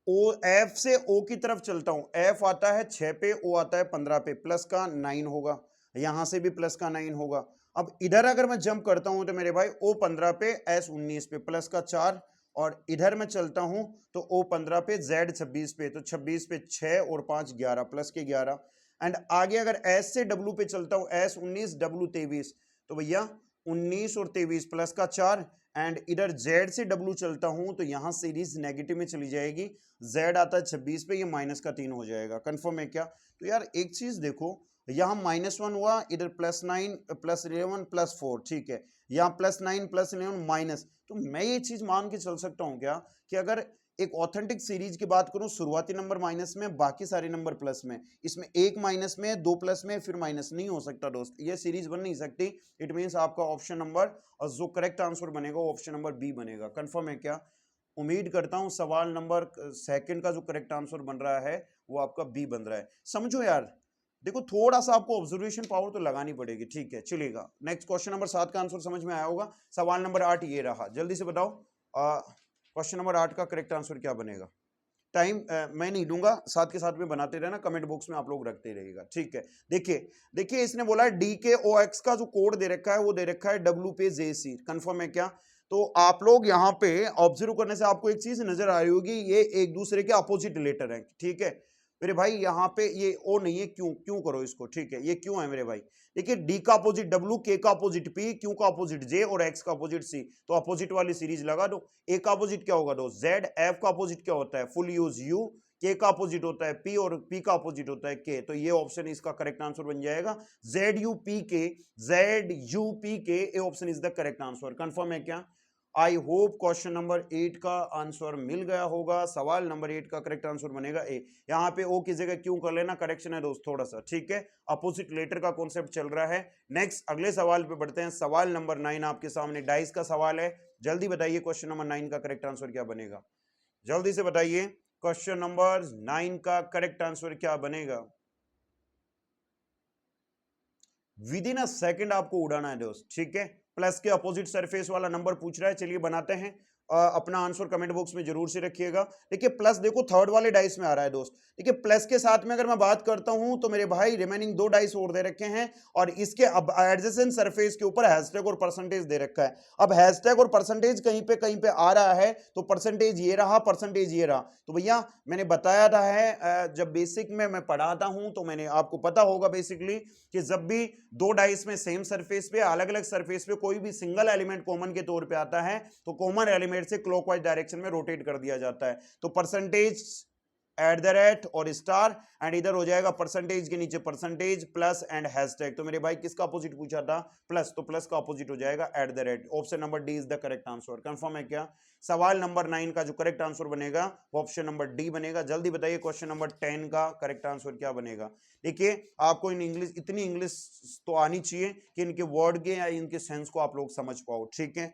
ओ एफ से ओ की तरफ चलता हूं, एफ आता है 6 पे, ओ आता है 15 पे, प्लस का 9 होगा, यहां से भी प्लस का 9 होगा। अब इधर अगर मैं जंप करता हूं तो मेरे भाई ओ 15 पे, एस 19 पे, प्लस का 4, और इधर मैं चलता हूं तो ओ 15 पे, जेड 26 पे, तो 26 पे 6 और 5 11, प्लस के 11। एंड आगे अगर एस से डब्लू पे चलता हूं, एस 19 डब्लू 23, तो भैया 19 और 23 प्लस का 4, एंड इधर जेड से डब्लू चलता हूं तो यहां सीरीज नेगेटिव में चली जाएगी, जेड आता है 26 पे, ये माइनस का 3 हो जाएगा, कंफर्म है क्या? तो यार एक चीज देखो, यहाँ -1 हुआ, इधर +9 +11 +4, ठीक है, यहाँ +9 +11 माइनस, तो मैं ये चीज मान के चल सकता हूँ क्या कि अगर एक ऑथेंटिक सीरीज की बात करूं, शुरुआती नंबर माइनस में, बाकी सारे नंबर प्लस में, इसमें एक माइनस में, दो प्लस में, फिर माइनस, नहीं हो सकता दोस्त, ये सीरीज बन नहीं सकती। इट मींस आपका ऑप्शन नंबर, और जो करेक्ट आंसर बनेगा वो ऑप्शन नंबर बी बनेगा, कंफर्म है क्या? उम्मीद करता हूं सवाल नंबर सेकंड का जो करेक्ट आंसर बन रहा है वो आपका बी बन रहा है, समझो यार। देखो थोड़ा सा आपको ऑब्जर्वेशन पावर तो लगानी पड़ेगी, ठीक है, चलेगा। नेक्स्ट क्वेश्चन नंबर 7 का आंसर समझ में आया होगा, सवाल नंबर 8 ये रहा, जल्दी से बताओ क्वेश्चन नंबर 8 का करेक्ट आंसर क्या बनेगा? टाइम मैं नहीं दूंगा, साथ के साथ में बनाते रहना, कमेंट बॉक्स में आप लोग रखते रहिएगा, ठीक है। देखिए देखिए इसने बोला है DKOX का जो कोड दे रखा है वो दे रखा है WPJC, कंफर्म है क्या? तो आप लोग यहाँ पे ऑब्जर्व करने से आपको एक चीज नजर आ रही होगी, ये एक दूसरे के अपोजिट लेटर है, ठीक है मेरे भाई। यहाँ पे ये ओ नहीं है, क्यों क्यों करो इसको, ठीक है, ये क्यों है मेरे भाई। देखिए डी का अपोजिट W, K का अपोजिट P, Q का अपोजिट J और X का अपोजिट C, तो अपोजिट वाली सीरीज लगा दो। A का अपोजिट क्या होगा दोस्त Z, F का अपोजिट क्या होता है फुल यूज U, K का अपोजिट होता है P और P का अपोजिट होता है K, तो ये ऑप्शन इसका करेक्ट आंसर बन जाएगा ZUPK, ZUPK, ये option is the correct answer, confirm है क्या? आई होप क्वेश्चन नंबर 8 का आंसर मिल गया होगा। सवाल नंबर 8 का करेक्ट आंसर बनेगा ए। यहाँ पे ओ की जगह क्यों कर लेना, करेक्शन है दोस्त थोड़ा सा, ठीक है, अपोजिट लेटर का कॉन्सेप्ट चल रहा है। नेक्स्ट अगले सवाल पे बढ़ते हैं। सवाल नंबर 9 आपके सामने डाइस का सवाल है, जल्दी बताइए क्वेश्चन नंबर 9 का करेक्ट आंसर क्या बनेगा, जल्दी से बताइए क्वेश्चन नंबर 9 का करेक्ट आंसर क्या बनेगा। विद इन अ सेकेंड आपको उड़ाना है दोस्त, ठीक है। प्लस के अपोजिट सरफेस वाला नंबर पूछ रहा है, चलिए बनाते हैं। अपना आंसर कमेंट बॉक्स में जरूर से रखिएगा। देखिए प्लस देखो थर्ड वाले डाइस में आ रहा है दोस्त। देखिए प्लस के साथ में अगर मैं बात करता हूं तो मेरे भाई रिमेनिंग 2 डाइस और दे रखे हैं और इसके अब एडजेसेंट सरफेस के ऊपर हैशटैग और परसेंटेज दे रखा है। अब हैशटैग और परसेंटेज कहीं पे आ रहा है तो परसेंटेज ये रहा, परसेंटेज ये रहा। तो भैया मैंने बताया था है जब बेसिक में मैं पढ़ाता हूं तो मैंने आपको पता होगा बेसिकली कि जब भी 2 डाइस में सेम सरफेस पे अलग अलग सरफेस पे कोई भी सिंगल एलिमेंट कॉमन के तौर पे आता है तो कॉमन एलिमेंट से क्लॉकवाइज डायरेक्शन में रोटेट कर दिया जाता है। तो परसेंटेज एट द रेट और स्टार एंड इधर हो जाएगा परसेंटेज के नीचे परसेंटेज प्लस एंड हैशटैग। तो मेरे भाई किसका अपोजिट पूछा था, प्लस, तो प्लस का अपोजिट हो जाएगा at the rate. Option number D is the correct answer, confirm है क्या? सवाल नंबर 9 का जो करेक्ट आंसर बनेगा वो ऑप्शन नंबर डी बनेगा। जल्दी बताइए क्वेश्चन नंबर 10 का करेक्ट आंसर क्या बनेगा। देखिए आपको इन इंग्लिश, इतनी इंग्लिश तो आनी चाहिए कि इनके वर्ड के या इनके सेंस को आप लोग समझ पाओ, ठीक है।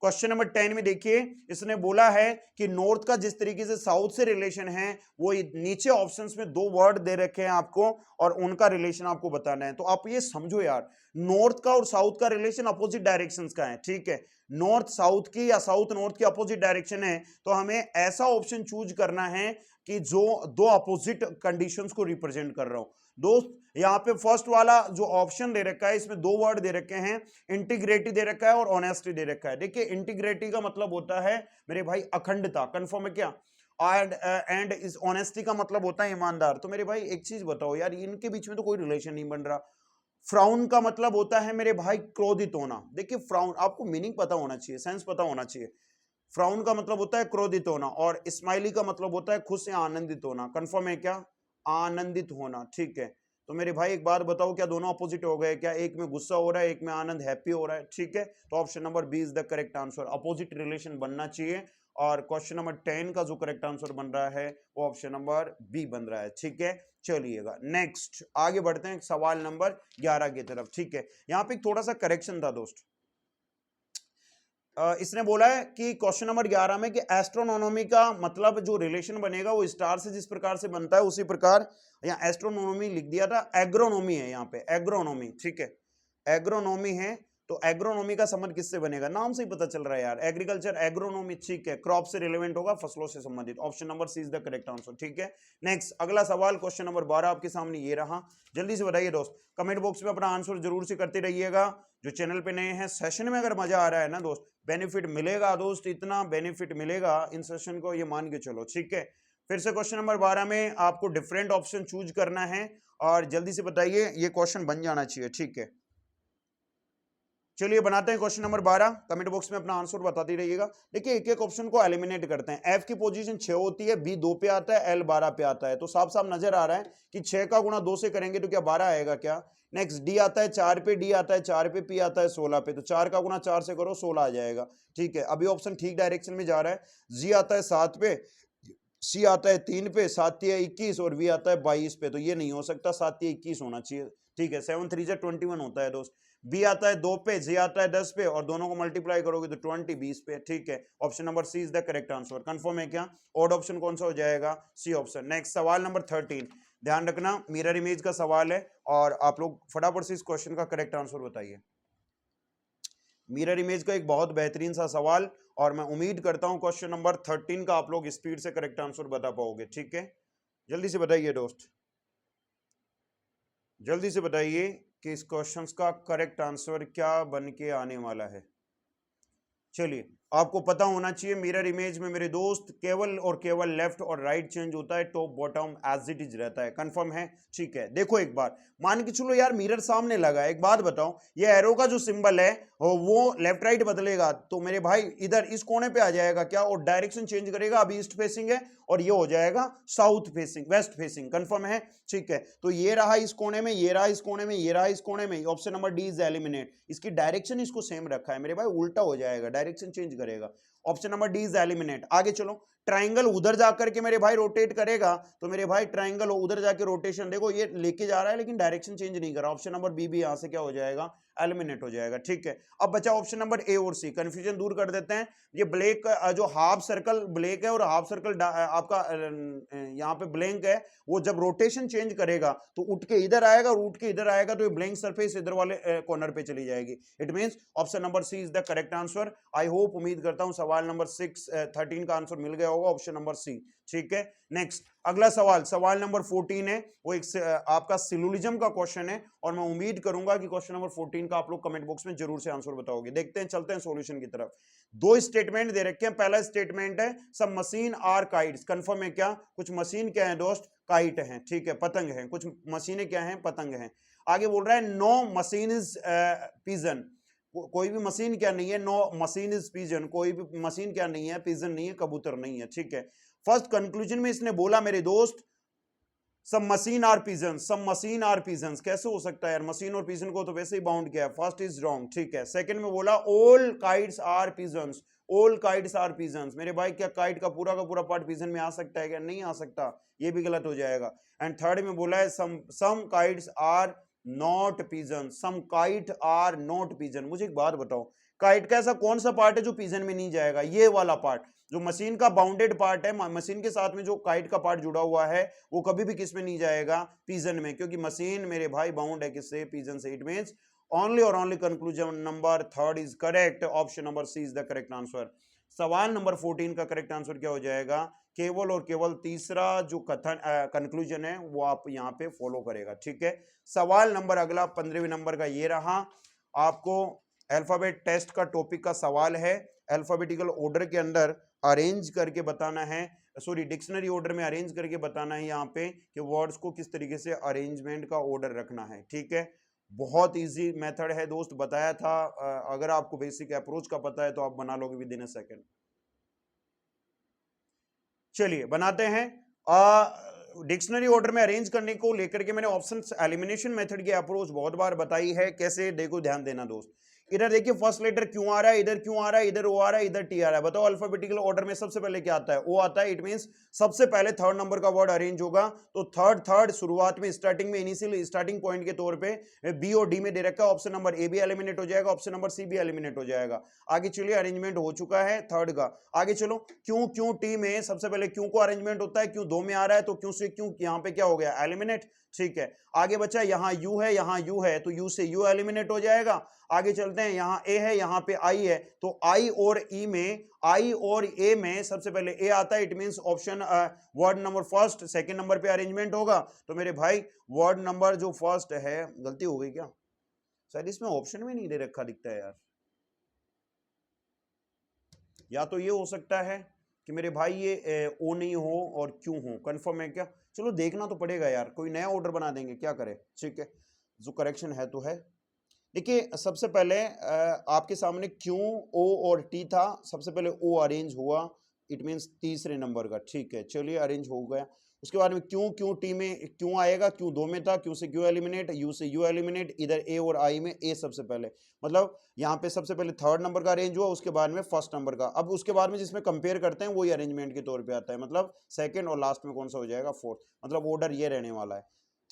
क्वेश्चन नंबर 10 में देखिए इसने बोला है कि नॉर्थ का जिस तरीके से साउथ से रिलेशन है वो नीचे ऑप्शंस में 2 वर्ड दे रखे हैं आपको और उनका रिलेशन आपको बताना है। तो आप ये समझो यार, नॉर्थ का और साउथ का रिलेशन अपोजिट डायरेक्शंस का है, ठीक है। नॉर्थ साउथ की या साउथ नॉर्थ की अपोजिट डायरेक्शन है तो हमें ऐसा ऑप्शन चूज करना है कि जो 2 अपोजिट कंडीशंस को रिप्रेजेंट कर रहा हो। दोस्त यहाँ पे फर्स्ट वाला जो ऑप्शन दे रखा है इसमें 2 वर्ड दे रखे हैं, इंटीग्रिटी दे रखा है और ऑनेस्टी दे रखा है। देखिए इंटीग्रिटी का मतलब होता है मेरे भाई अखंडता, कंफर्म है क्या? एंड इस ऑनेस्टी का मतलब होता है ईमानदार। तो मेरे भाई एक चीज बताओ यार, इनके बीच में तो कोई रिलेशन नहीं बन रहा। फ्राउन का मतलब होता है मेरे भाई क्रोधित होना। देखिए फ्राउन आपको मीनिंग पता होना चाहिए, सेंस पता होना चाहिए। फ्राउन का मतलब होता है क्रोधित होना और स्माइली का मतलब होता है खुश या आनंदित होना, कंफर्म है क्या? आनंदित होना, ठीक है। तो मेरे भाई एक बात बताओ, क्या दोनों अपोजिट हो गए क्या? एक में गुस्सा हो रहा है, एक में आनंद हैप्पी हो रहा है, ठीक है। तो option number B is the correct answer, opposite relation बनना चाहिए। और क्वेश्चन नंबर 10 का जो करेक्ट आंसर बन रहा है वो ऑप्शन नंबर बी बन रहा है, ठीक है। चलिएगा नेक्स्ट आगे बढ़ते हैं सवाल नंबर 11 की तरफ, ठीक है। यहाँ पे थोड़ा सा करेक्शन था दोस्त। इसने बोला है कि क्वेश्चन नंबर 11 में कि एस्ट्रोनॉमी का मतलब जो रिलेशन बनेगा वो स्टार से जिस प्रकार से बनता है उसी प्रकार यहाँ एस्ट्रोनॉमी लिख दिया था, एग्रोनॉमी है यहाँ पे, एग्रोनॉमी, ठीक है, एग्रोनॉमी है। तो एग्रोनॉमी का संबंध किससे बनेगा, नाम से ही पता चल रहा है यार, एग्रीकल्चर एग्रोनॉमी, ठीक है, क्रॉप से रिलेवेंट होगा, फसलों से संबंधित। Option number C is the correct answer, ठीक है। नेक्स्ट अगला सवाल क्वेश्चन नंबर 12 आपके सामने ये रहा, जल्दी से बताइए दोस्त, कमेंट बॉक्स में अपना आंसर जरूर से करते रहिएगा। जो चैनल पे नए हैं, सेशन में अगर मजा आ रहा है ना दोस्त, बेनिफिट मिलेगा दोस्त, इतना बेनिफिट मिलेगा इन सेशन को, ये मान के चलो, ठीक है। फिर से क्वेश्चन नंबर 12 में आपको डिफरेंट ऑप्शन चूज करना है और जल्दी से बताइए, ये क्वेश्चन बन जाना चाहिए, ठीक है। चलिए बनाते हैं क्वेश्चन नंबर 12, कमेंट बॉक्स में अपना आंसर बताते रहिएगा। देखिए एक एक ऑप्शन को एलिमिनेट करते हैं। एफ की पोजीशन 6 होती है, बी 2 पे आता है, एल 12 पे आता है। तो साफ साफ नजर आ रहा है कि 6 का गुणा 2 से करेंगे तो क्या 12 आएगा क्या? नेक्स्ट डी आता है 4 पे, डी आता है 4 पे, पी आता है 16 पे, तो 4 का गुणा 4 से करो 16 आ जाएगा, ठीक है। अभी ऑप्शन ठीक डायरेक्शन में जा रहा है। जी आता है 7 पे, सी आता है 3 पे, 7 3 21 और वी आता है 22 पे, तो ये नहीं हो सकता, 7 3 21 होना चाहिए, ठीक है। 7 3 21 होता है दोस्त। बी आता है 2 पे, जी आता है 10 पे और दोनों को मल्टीप्लाई करोगे तो 20 20 पे, ठीक है। Option number C is the correct answer, confirm है क्या? ऑड ऑप्शन कौन सा हो जाएगा? C option. नेक्स्ट सवाल नंबर 13, ध्यान रखना मिरर इमेज का सवाल है और आप लोग फटाफट से इस क्वेश्चन का करेक्ट आंसर बताइए। मिरर इमेज का एक बहुत बेहतरीन सा सवाल, और मैं उम्मीद करता हूं क्वेश्चन नंबर 13 का आप लोग स्पीड से करेक्ट आंसर बता पाओगे। ठीक है, जल्दी से बताइए दोस्त, जल्दी से बताइए कि इस क्वेश्चंस का करेक्ट आंसर क्या बन के आने वाला है। चलिए, आपको पता होना चाहिए मिरर इमेज में मेरे दोस्त केवल और केवल लेफ्ट और राइट चेंज होता है, top bottom as it is रहता है। कंफर्म है? ठीक है, देखो एक बार मान के चलो यार मिरर सामने लगा है, एक बात बताओ, ये एरो का जो सिंबल है वो लेफ्ट राइट बदलेगा तो मेरे भाई इधर इस कोने पे आ जाएगा क्या, और डायरेक्शन चेंज करेगा। अभी ईस्ट फेसिंग है और ये हो जाएगा south facing, waste facing. Confirm है? ठीक है, तो ये रहा इस कोने में, ये रहा इस कोने में, ये रहा इस कोने में। Option number D is eliminate. इसकी डायरेक्शन इसको सेम रखा है मेरे भाई, उल्टा हो जाएगा, डायरेक्शन चेंज करेगा। Option number D is eliminate. आगे चलो, ट्राइंगल उधर जाकर के मेरे भाई रोटेट करेगा तो मेरे भाई ट्राइंगल उधर जाके रोटेशन, देखो ये लेके जा रहा है लेकिन डायरेक्शन चेंज नहीं कर रहा। ऑप्शन नंबर बी भी यहां से क्या हो जाएगा, एलिमिनेट हो जाएगा। ठीक है, अब बचा ऑप्शन नंबर ए और सी, कंफ्यूजन दूर कर देते हैं। ये ब्लैक जो हाफ सर्कल ब्लैक है और हाफ सर्कल आपका यहाँ पे ब्लैंक है, वो जब रोटेशन चेंज करेगा तो उठ के इधर आएगा और उठ के इधर आएगा तो ये ब्लैंक सरफेस इधर वाले कॉर्नर पे चली जाएगी। It means option number C is the correct answer. I hope, उम्मीद करता हूं सवाल नंबर 13 का आंसर मिल गया होगा, ऑप्शन नंबर सी। ठीक है, नेक्स्ट अगला सवाल, सवाल नंबर 14 है, वो एक आपका सिलोजिज्म का क्वेश्चन है, और मैं उम्मीद करूंगा कि क्वेश्चन नंबर 14 का आप लोग कमेंट बॉक्स में जरूर से आंसर बताओगे। देखते हैं, चलते हैं सॉल्यूशन की तरफ। दो स्टेटमेंट दे रखे हैं। पहला स्टेटमेंट है सब मशीन आर काइट्स। कंफर्म है क्या? कुछ मशीन क्या है दोस्त? काइट है। ठीक है, पतंग है। कुछ मशीनें क्या हैं? पतंग हैं। आगे बोल रहा है नो मशीन इज पिजन। कोई भी मशीन क्या नहीं है, नो मशीन इज पिजन, कोई भी मशीन क्या नहीं है, पिजन नहीं है, कबूतर नहीं है। ठीक है, फर्स्ट कंक्लूजन में इसने बोला मेरे दोस्त सब मशीन आर पिजन, सब मशीन आर पिजन। कैसे हो सकता है यार, मशीन और पिजन को तो वैसे ही बाउंड किया है। First is wrong. ठीक है, सेकंड में बोला all kites are pigeons, all kites are pigeons. मेरे भाई क्या काइट का पूरा पार्ट पिजन में आ सकता है क्या? नहीं आ सकता, ये भी गलत हो जाएगा। एंड थर्ड में बोला है some kites are not pigeon, some kite are not pigeon. मुझे एक बात बताओ, काइट का ऐसा कौन सा पार्ट है जो पिजन में नहीं जाएगा? ये वाला पार्ट जो मशीन का बाउंडेड पार्ट है, मशीन के साथ में जो काइट का पार्ट जुड़ा हुआ है वो कभी भी किस में नहीं जाएगा? पिजन में, क्योंकि मशीन मेरे भाई बाउंड है किससे? पिजन से। इट मींस ओनली और only conclusion number third is correct. Option number C is the correct answer. सवाल नंबर 14 का करेक्ट आंसर क्या हो जाएगा? केवल और केवल तीसरा जो कथन कंक्लूजन है वो आप यहाँ पे फॉलो करेगा। ठीक है, सवाल नंबर अगला 15वें नंबर का ये रहा। आपको अल्फाबेट टेस्ट का टॉपिक का सवाल है। अल्फाबेटिकल ऑर्डर के अंदर अरेंज करके बताना है, सॉरी डिक्शनरी ऑर्डर में अरेंज करके बताना है यहाँ पे कि वर्ड्स को किस तरीके से अरेंजमेंट का ऑर्डर रखना है। ठीक है, बहुत इजी मेथड है दोस्त, बताया था। अगर आपको बेसिक अप्रोच का पता है तो आप बना लोगे विद इन अ सेकंड। चलिए बनाते हैं। डिक्शनरी ऑर्डर में अरेंज करने को लेकर के मैंने ऑप्शन एलिमिनेशन मेथड की अप्रोच बहुत बार बताई है। कैसे? देखो, ध्यान देना दोस्त। इधर देखिए फर्स्ट लेटर क्यों आ रहा है, इधर क्यों आ रहा है, इधर ओ आ रहा है, इधर टी आ रहा है। बताओ अल्फाबेटिकल ऑर्डर में सबसे पहले क्या आता है? ओ आता है। इट मींस सबसे पहले थर्ड नंबर का वर्ड अरेंज होगा। तो थर्ड शुरुआत में स्टार्टिंग में इनिशियल स्टार्टिंग पॉइंट के तौर पे बी और डी में दे रखा है। ऑप्शन नंबर ए भी एलिमिनेट हो जाएगा, ऑप्शन नंबर सी भी एलिमिनेट हो जाएगा। आगे चलिए, अरेंजमेंट हो चुका है थर्ड का। आगे चलो, क्यों क्यों टी में सबसे पहले क्यों को अरेंजमेंट होता है, क्यों दो में आ रहा है तो क्यों से क्यों यहाँ पे क्या हो गया? एलिमिनेट। ठीक है, आगे बचा यहाँ यू है, यहाँ यू है तो यू से यू एलिमिनेट हो जाएगा। आगे चलते हैं, यहाँ ए है, यहाँ पे आई है तो आई और ई में, आई और ए में सबसे पहले ए आता है। It means option word number first second number पे अरेंजमेंट होगा। तो मेरे भाई वर्ड नंबर जो फर्स्ट है, गलती हो गई क्या? शायद इसमें ऑप्शन में नहीं दे रखा दिखता है यार। या तो ये हो सकता है कि मेरे भाई ये ओ नहीं हो और क्यों हो। कंफर्म है क्या? चलो देखना तो पड़ेगा यार, कोई नया ऑर्डर बना देंगे, क्या करें। ठीक है, जो करेक्शन है तो है। देखिए सबसे पहले आपके सामने क्यों, ओ और टी था, सबसे पहले ओ अरेंज हुआ। इट मींस तीसरे नंबर का। ठीक है, चलिए अरेंज हो गया। उसके बाद में क्यों क्यों टी में क्यों आएगा, क्यों दो में था, क्यों से क्यों एलिमिनेट, यू से यू एलिमिनेट। इधर ए और आई में ए सबसे पहले, मतलब यहाँ पे सबसे पहले थर्ड नंबर का अरेंज हुआ, उसके बाद में फर्स्ट नंबर का। अब उसके बाद में जिसमें कंपेयर करते हैं वही अरेंजमेंट के तौर पे आता है, मतलब सेकंड और लास्ट में कौन सा हो जाएगा? फोर्थ। मतलब ऑर्डर ये रहने वाला है,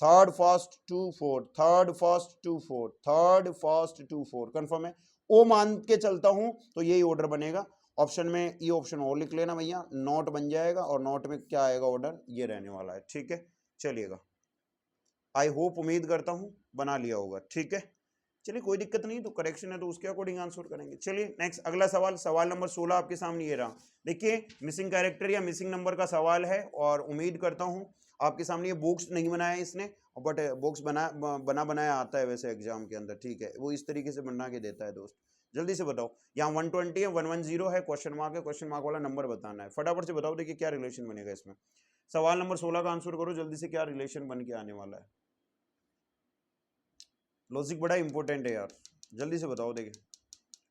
third first to fourth, third first to fourth, third first to fourth. Confirm है? ओ मान के चलता हूं तो यही ऑर्डर बनेगा। ऑप्शन में ये ऑप्शन और लिख लेना भैया, नोट बन जाएगा और नोट में क्या आएगा? ऑर्डर ये रहने वाला है। ठीक है, चलिएगा। आई होप, उम्मीद करता हूं बना लिया होगा। ठीक है, चलिए कोई दिक्कत नहीं, तो करेक्शन है तो उसके अकॉर्डिंग आंसर करेंगे। चलिए नेक्स्ट अगला सवाल, सवाल नंबर 16 आपके सामने ये रहा। देखिए मिसिंग कैरेक्टर या मिसिंग नंबर का सवाल है, और उम्मीद करता हूं आपके सामने, ये बॉक्स नहीं बनाया इसने, बट बॉक्स बनाया आता है वैसे एग्जाम के अंदर, ठीक है, वो इस तरीके से बना के देता है दोस्त। जल्दी से बताओ, यहाँ 120 है, 110 है, क्वेश्चन मार्क है, क्वेश्चन मार्क वाला नंबर बताना है, फटाफट से बताओ। देखिए क्या रिलेशन बनेगा इसमें। सवाल नंबर 16 का आंसर करो जल्दी से, क्या रिलेशन बन के आने वाला है। लॉजिक बड़ा इंपॉर्टेंट है यार, जल्दी से बताओ। देखिए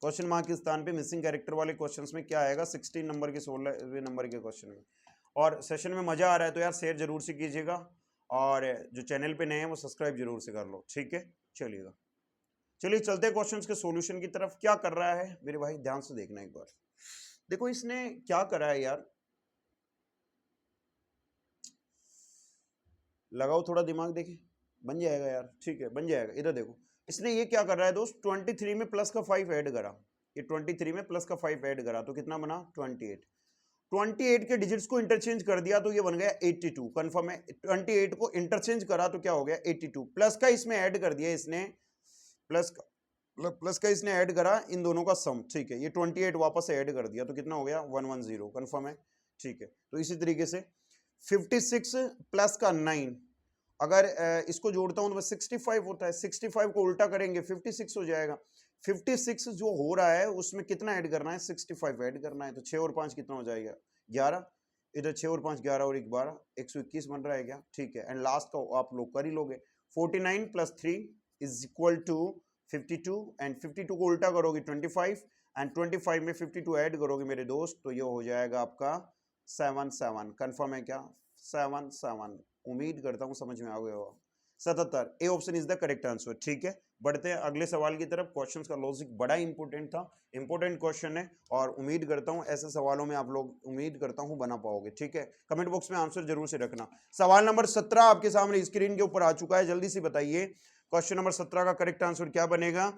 क्वेश्चन मार्क के स्थान पे मिसिंग कैरेक्टर वाले क्वेश्चंस में क्या आएगा 16 नंबर के 16वें नंबर के क्वेश्चन में। और सेशन में मजा आ रहा है तो यार शेयर जरूर से कीजिएगा, और जो चैनल पे नए हैं वो सब्सक्राइब जरूर से कर लो, ठीक है। चलिएगा, चलिए चलते हैं क्वेश्चंस के सॉल्यूशन की तरफ। क्या कर रहा है मेरे भाई, ध्यान से देखना एक बार। देखो इसने क्या करा है यार, लगाओ थोड़ा दिमाग, देखिए बन जाएगा यार, ठीक है बन जाएगा। इधर देखो इसने ये क्या कर रहा है दोस्त, 23 में प्लस का 5 ऐड करा, ये 23 में प्लस का 5 ऐड करा तो कितना बना 28। 28 के डिजिट्स को इंटरचेंज कर दिया तो ये बन गया 82, कंफर्म है। 28 को इंटरचेंज करा तो क्या हो गया 82, प्लस का इसमें ऐड कर दिया इसने, प्लस का इसने ऐड करा इन दोनों का सम, ठीक है। ये 28 वापस ऐड कर दिया तो कितना हो गया 110, कंफर्म है, ठीक है। तो इसी तरीके से 56 प्लस का 9, अगर इसको जोड़ता हूं तो 65 होता है, 65 को उल्टा करेंगे 56 हो जाएगा। 56 जो हो रहा है उसमें कितना ऐड करना है 65 ऐड करना है, तो 6 और 5 कितना हो जाएगा 11, इधर 6 और 5 11 और 1 12, 121 बन रहा है क्या, ठीक है। एंड लास्ट का आप लोग कर ही लोगे, 49 plus 3 is equal to 52, and 52 को उल्टा करोगे 25, एंड 25 में 52 ऐड करोगे मेरे दोस्त तो ये हो जाएगा आपका 77, कंफर्म है क्या 77। उम्मीद करता हूं समझ में आ गया होगा। 77, A option is the correct answer, ठीक है। बढ़ते हैं अगले सवाल की तरफ। क्वेश्चंस का लॉजिक बड़ा इंपॉर्टेंट था, इंपॉर्टेंट क्वेश्चन है, और उम्मीद करता हूं ऐसे सवालों में आप लोग उम्मीद करता हूं बना पाओगे, ठीक है। कमेंट बॉक्स में आंसर जरूर से रखना। सवाल नंबर 17 आपके सामने स्क्रीन के ऊपर आ चुका है, जल्दी से बताइए क्वेश्चन नंबर 17 का करेक्ट आंसर क्या बनेगा।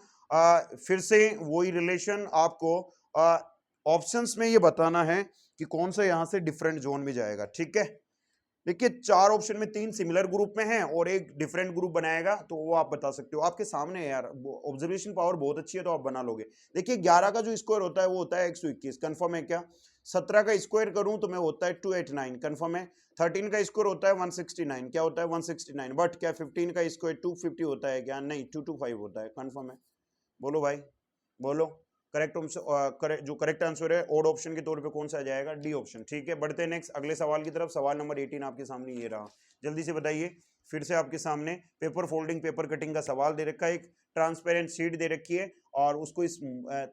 फिर से वही रिलेशन आपको ऑप्शंस में ये बताना है कि कौन सा यहां से डिफरेंट जोन में जाएगा, ठीक है। देखिए 4 ऑप्शन में 3 सिमिलर ग्रुप में हैं और एक डिफरेंट ग्रुप बनाएगा, तो वो आप बता सकते हो, आपके सामने है यार, ऑब्जर्वेशन पावर बहुत अच्छी है तो आप बना लोगे। देखिए 11 का जो स्क्वायर होता है वो होता है 121, कंफर्म है क्या। 17 का स्क्वायर करूं तो मैं होता है 289, कंफर्म है। 13 का स्क्वायर होता है 169, क्या होता है 169, बट क्या 15 का स्क्वायर 250 होता है क्या, नहीं 225 होता है, कंफर्म है। बोलो भाई बोलो, जो करेक्ट आंसर है ओड ऑप्शन के तौर पे कौन सा आ जाएगा, डी ऑप्शन, ठीक है। बढ़ते हैं नेक्स्ट अगले सवाल की तरफ। सवाल नंबर 18 आपके सामने ये रहा, जल्दी से बताइए। फिर से आपके सामने पेपर फोल्डिंग पेपर कटिंग का सवाल दे रखा है, एक ट्रांसपेरेंट शीट दे रखी है, और उसको इस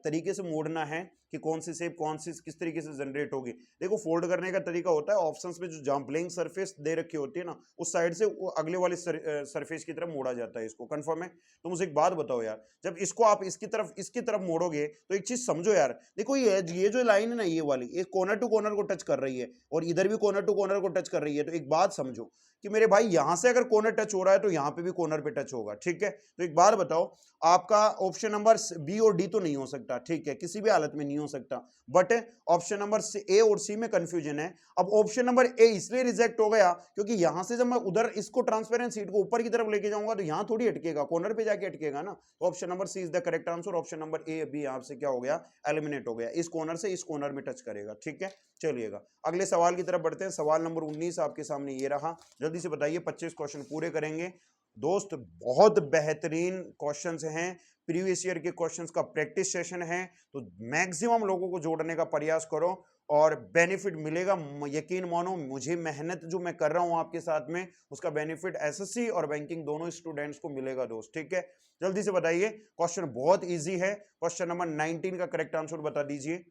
तरीके से मोड़ना है कि कौन सी शेप कौन सी किस तरीके से जनरेट होगी। देखो फोल्ड करने का तरीका होता है, ऑप्शंस में जो जहां ब्लैंक सरफेस दे रखी होती है ना, उस साइड से वो अगले वाले सरफेस की तरफ मोड़ा जाता है इसको, कंफर्म है। तो मुझे एक बात बताओ यार, जब इसको आप इसकी तरफ मोड़ोगे तो एक चीज समझो यार, देखो ये जो लाइन है ना, ये वाली, ये कॉर्नर टू कॉर्नर को टच कर रही है, और इधर भी कॉर्नर टू कॉर्नर को टच कर रही है। तो एक बात समझो कि मेरे भाई यहां से अगर कॉर्नर टच हो रहा है तो यहां पे भी कॉर्नर पे टच होगा, ठीक है। तो एक बात बताओ, आपका ऑप्शन नंबर बी और डी तो नहीं हो सकता, ठीक है, किसी भी हालत में नहीं हो सकता, बट ऑप्शन नंबर ए और सी में कंफ्यूजन है। अब ऑप्शन नंबर ए इसलिए रिजेक्ट हो गया क्योंकि यहां से जब मैं उधर इसको ट्रांसपेरेंट शीट को ऊपर की तरफ लेके जाऊंगा तो यहां थोड़ी अटकेगा, कॉर्नर पे जाके अटकेगा ना। तो option number C is the correct answer. Option number A भी यहां से क्या हो गया, एलिमिनेट हो गया, इस कॉर्नर से इस कॉर्नर में टच करेगा, ठीक है। चलिएगा अगले सवाल की तरफ बढ़ते हैं। सवाल नंबर 19 आपके सामने ये रहा, जल्दी से बताइए, 25 क्वेश्चन पूरे करेंगे दोस्त। बहुत बेहतरीन क्वेश्चंस हैं, प्रीवियस ईयर के क्वेश्चंस का प्रैक्टिस सेशन है, तो मैक्सिमम लोगों को जोड़ने का प्रयास करो और बेनिफिट मिलेगा, यकीन मानो। मुझे मेहनत जो मैं कर रहा हूं आपके साथ में, उसका बेनिफिट एसएससी और बैंकिंग दोनों स्टूडेंट्स को मिलेगा दोस्त, ठीक है। जल्दी से बताइए, क्वेश्चन बहुत इजी है। क्वेश्चन नंबर 19 का करेक्ट आंसर बता दीजिए।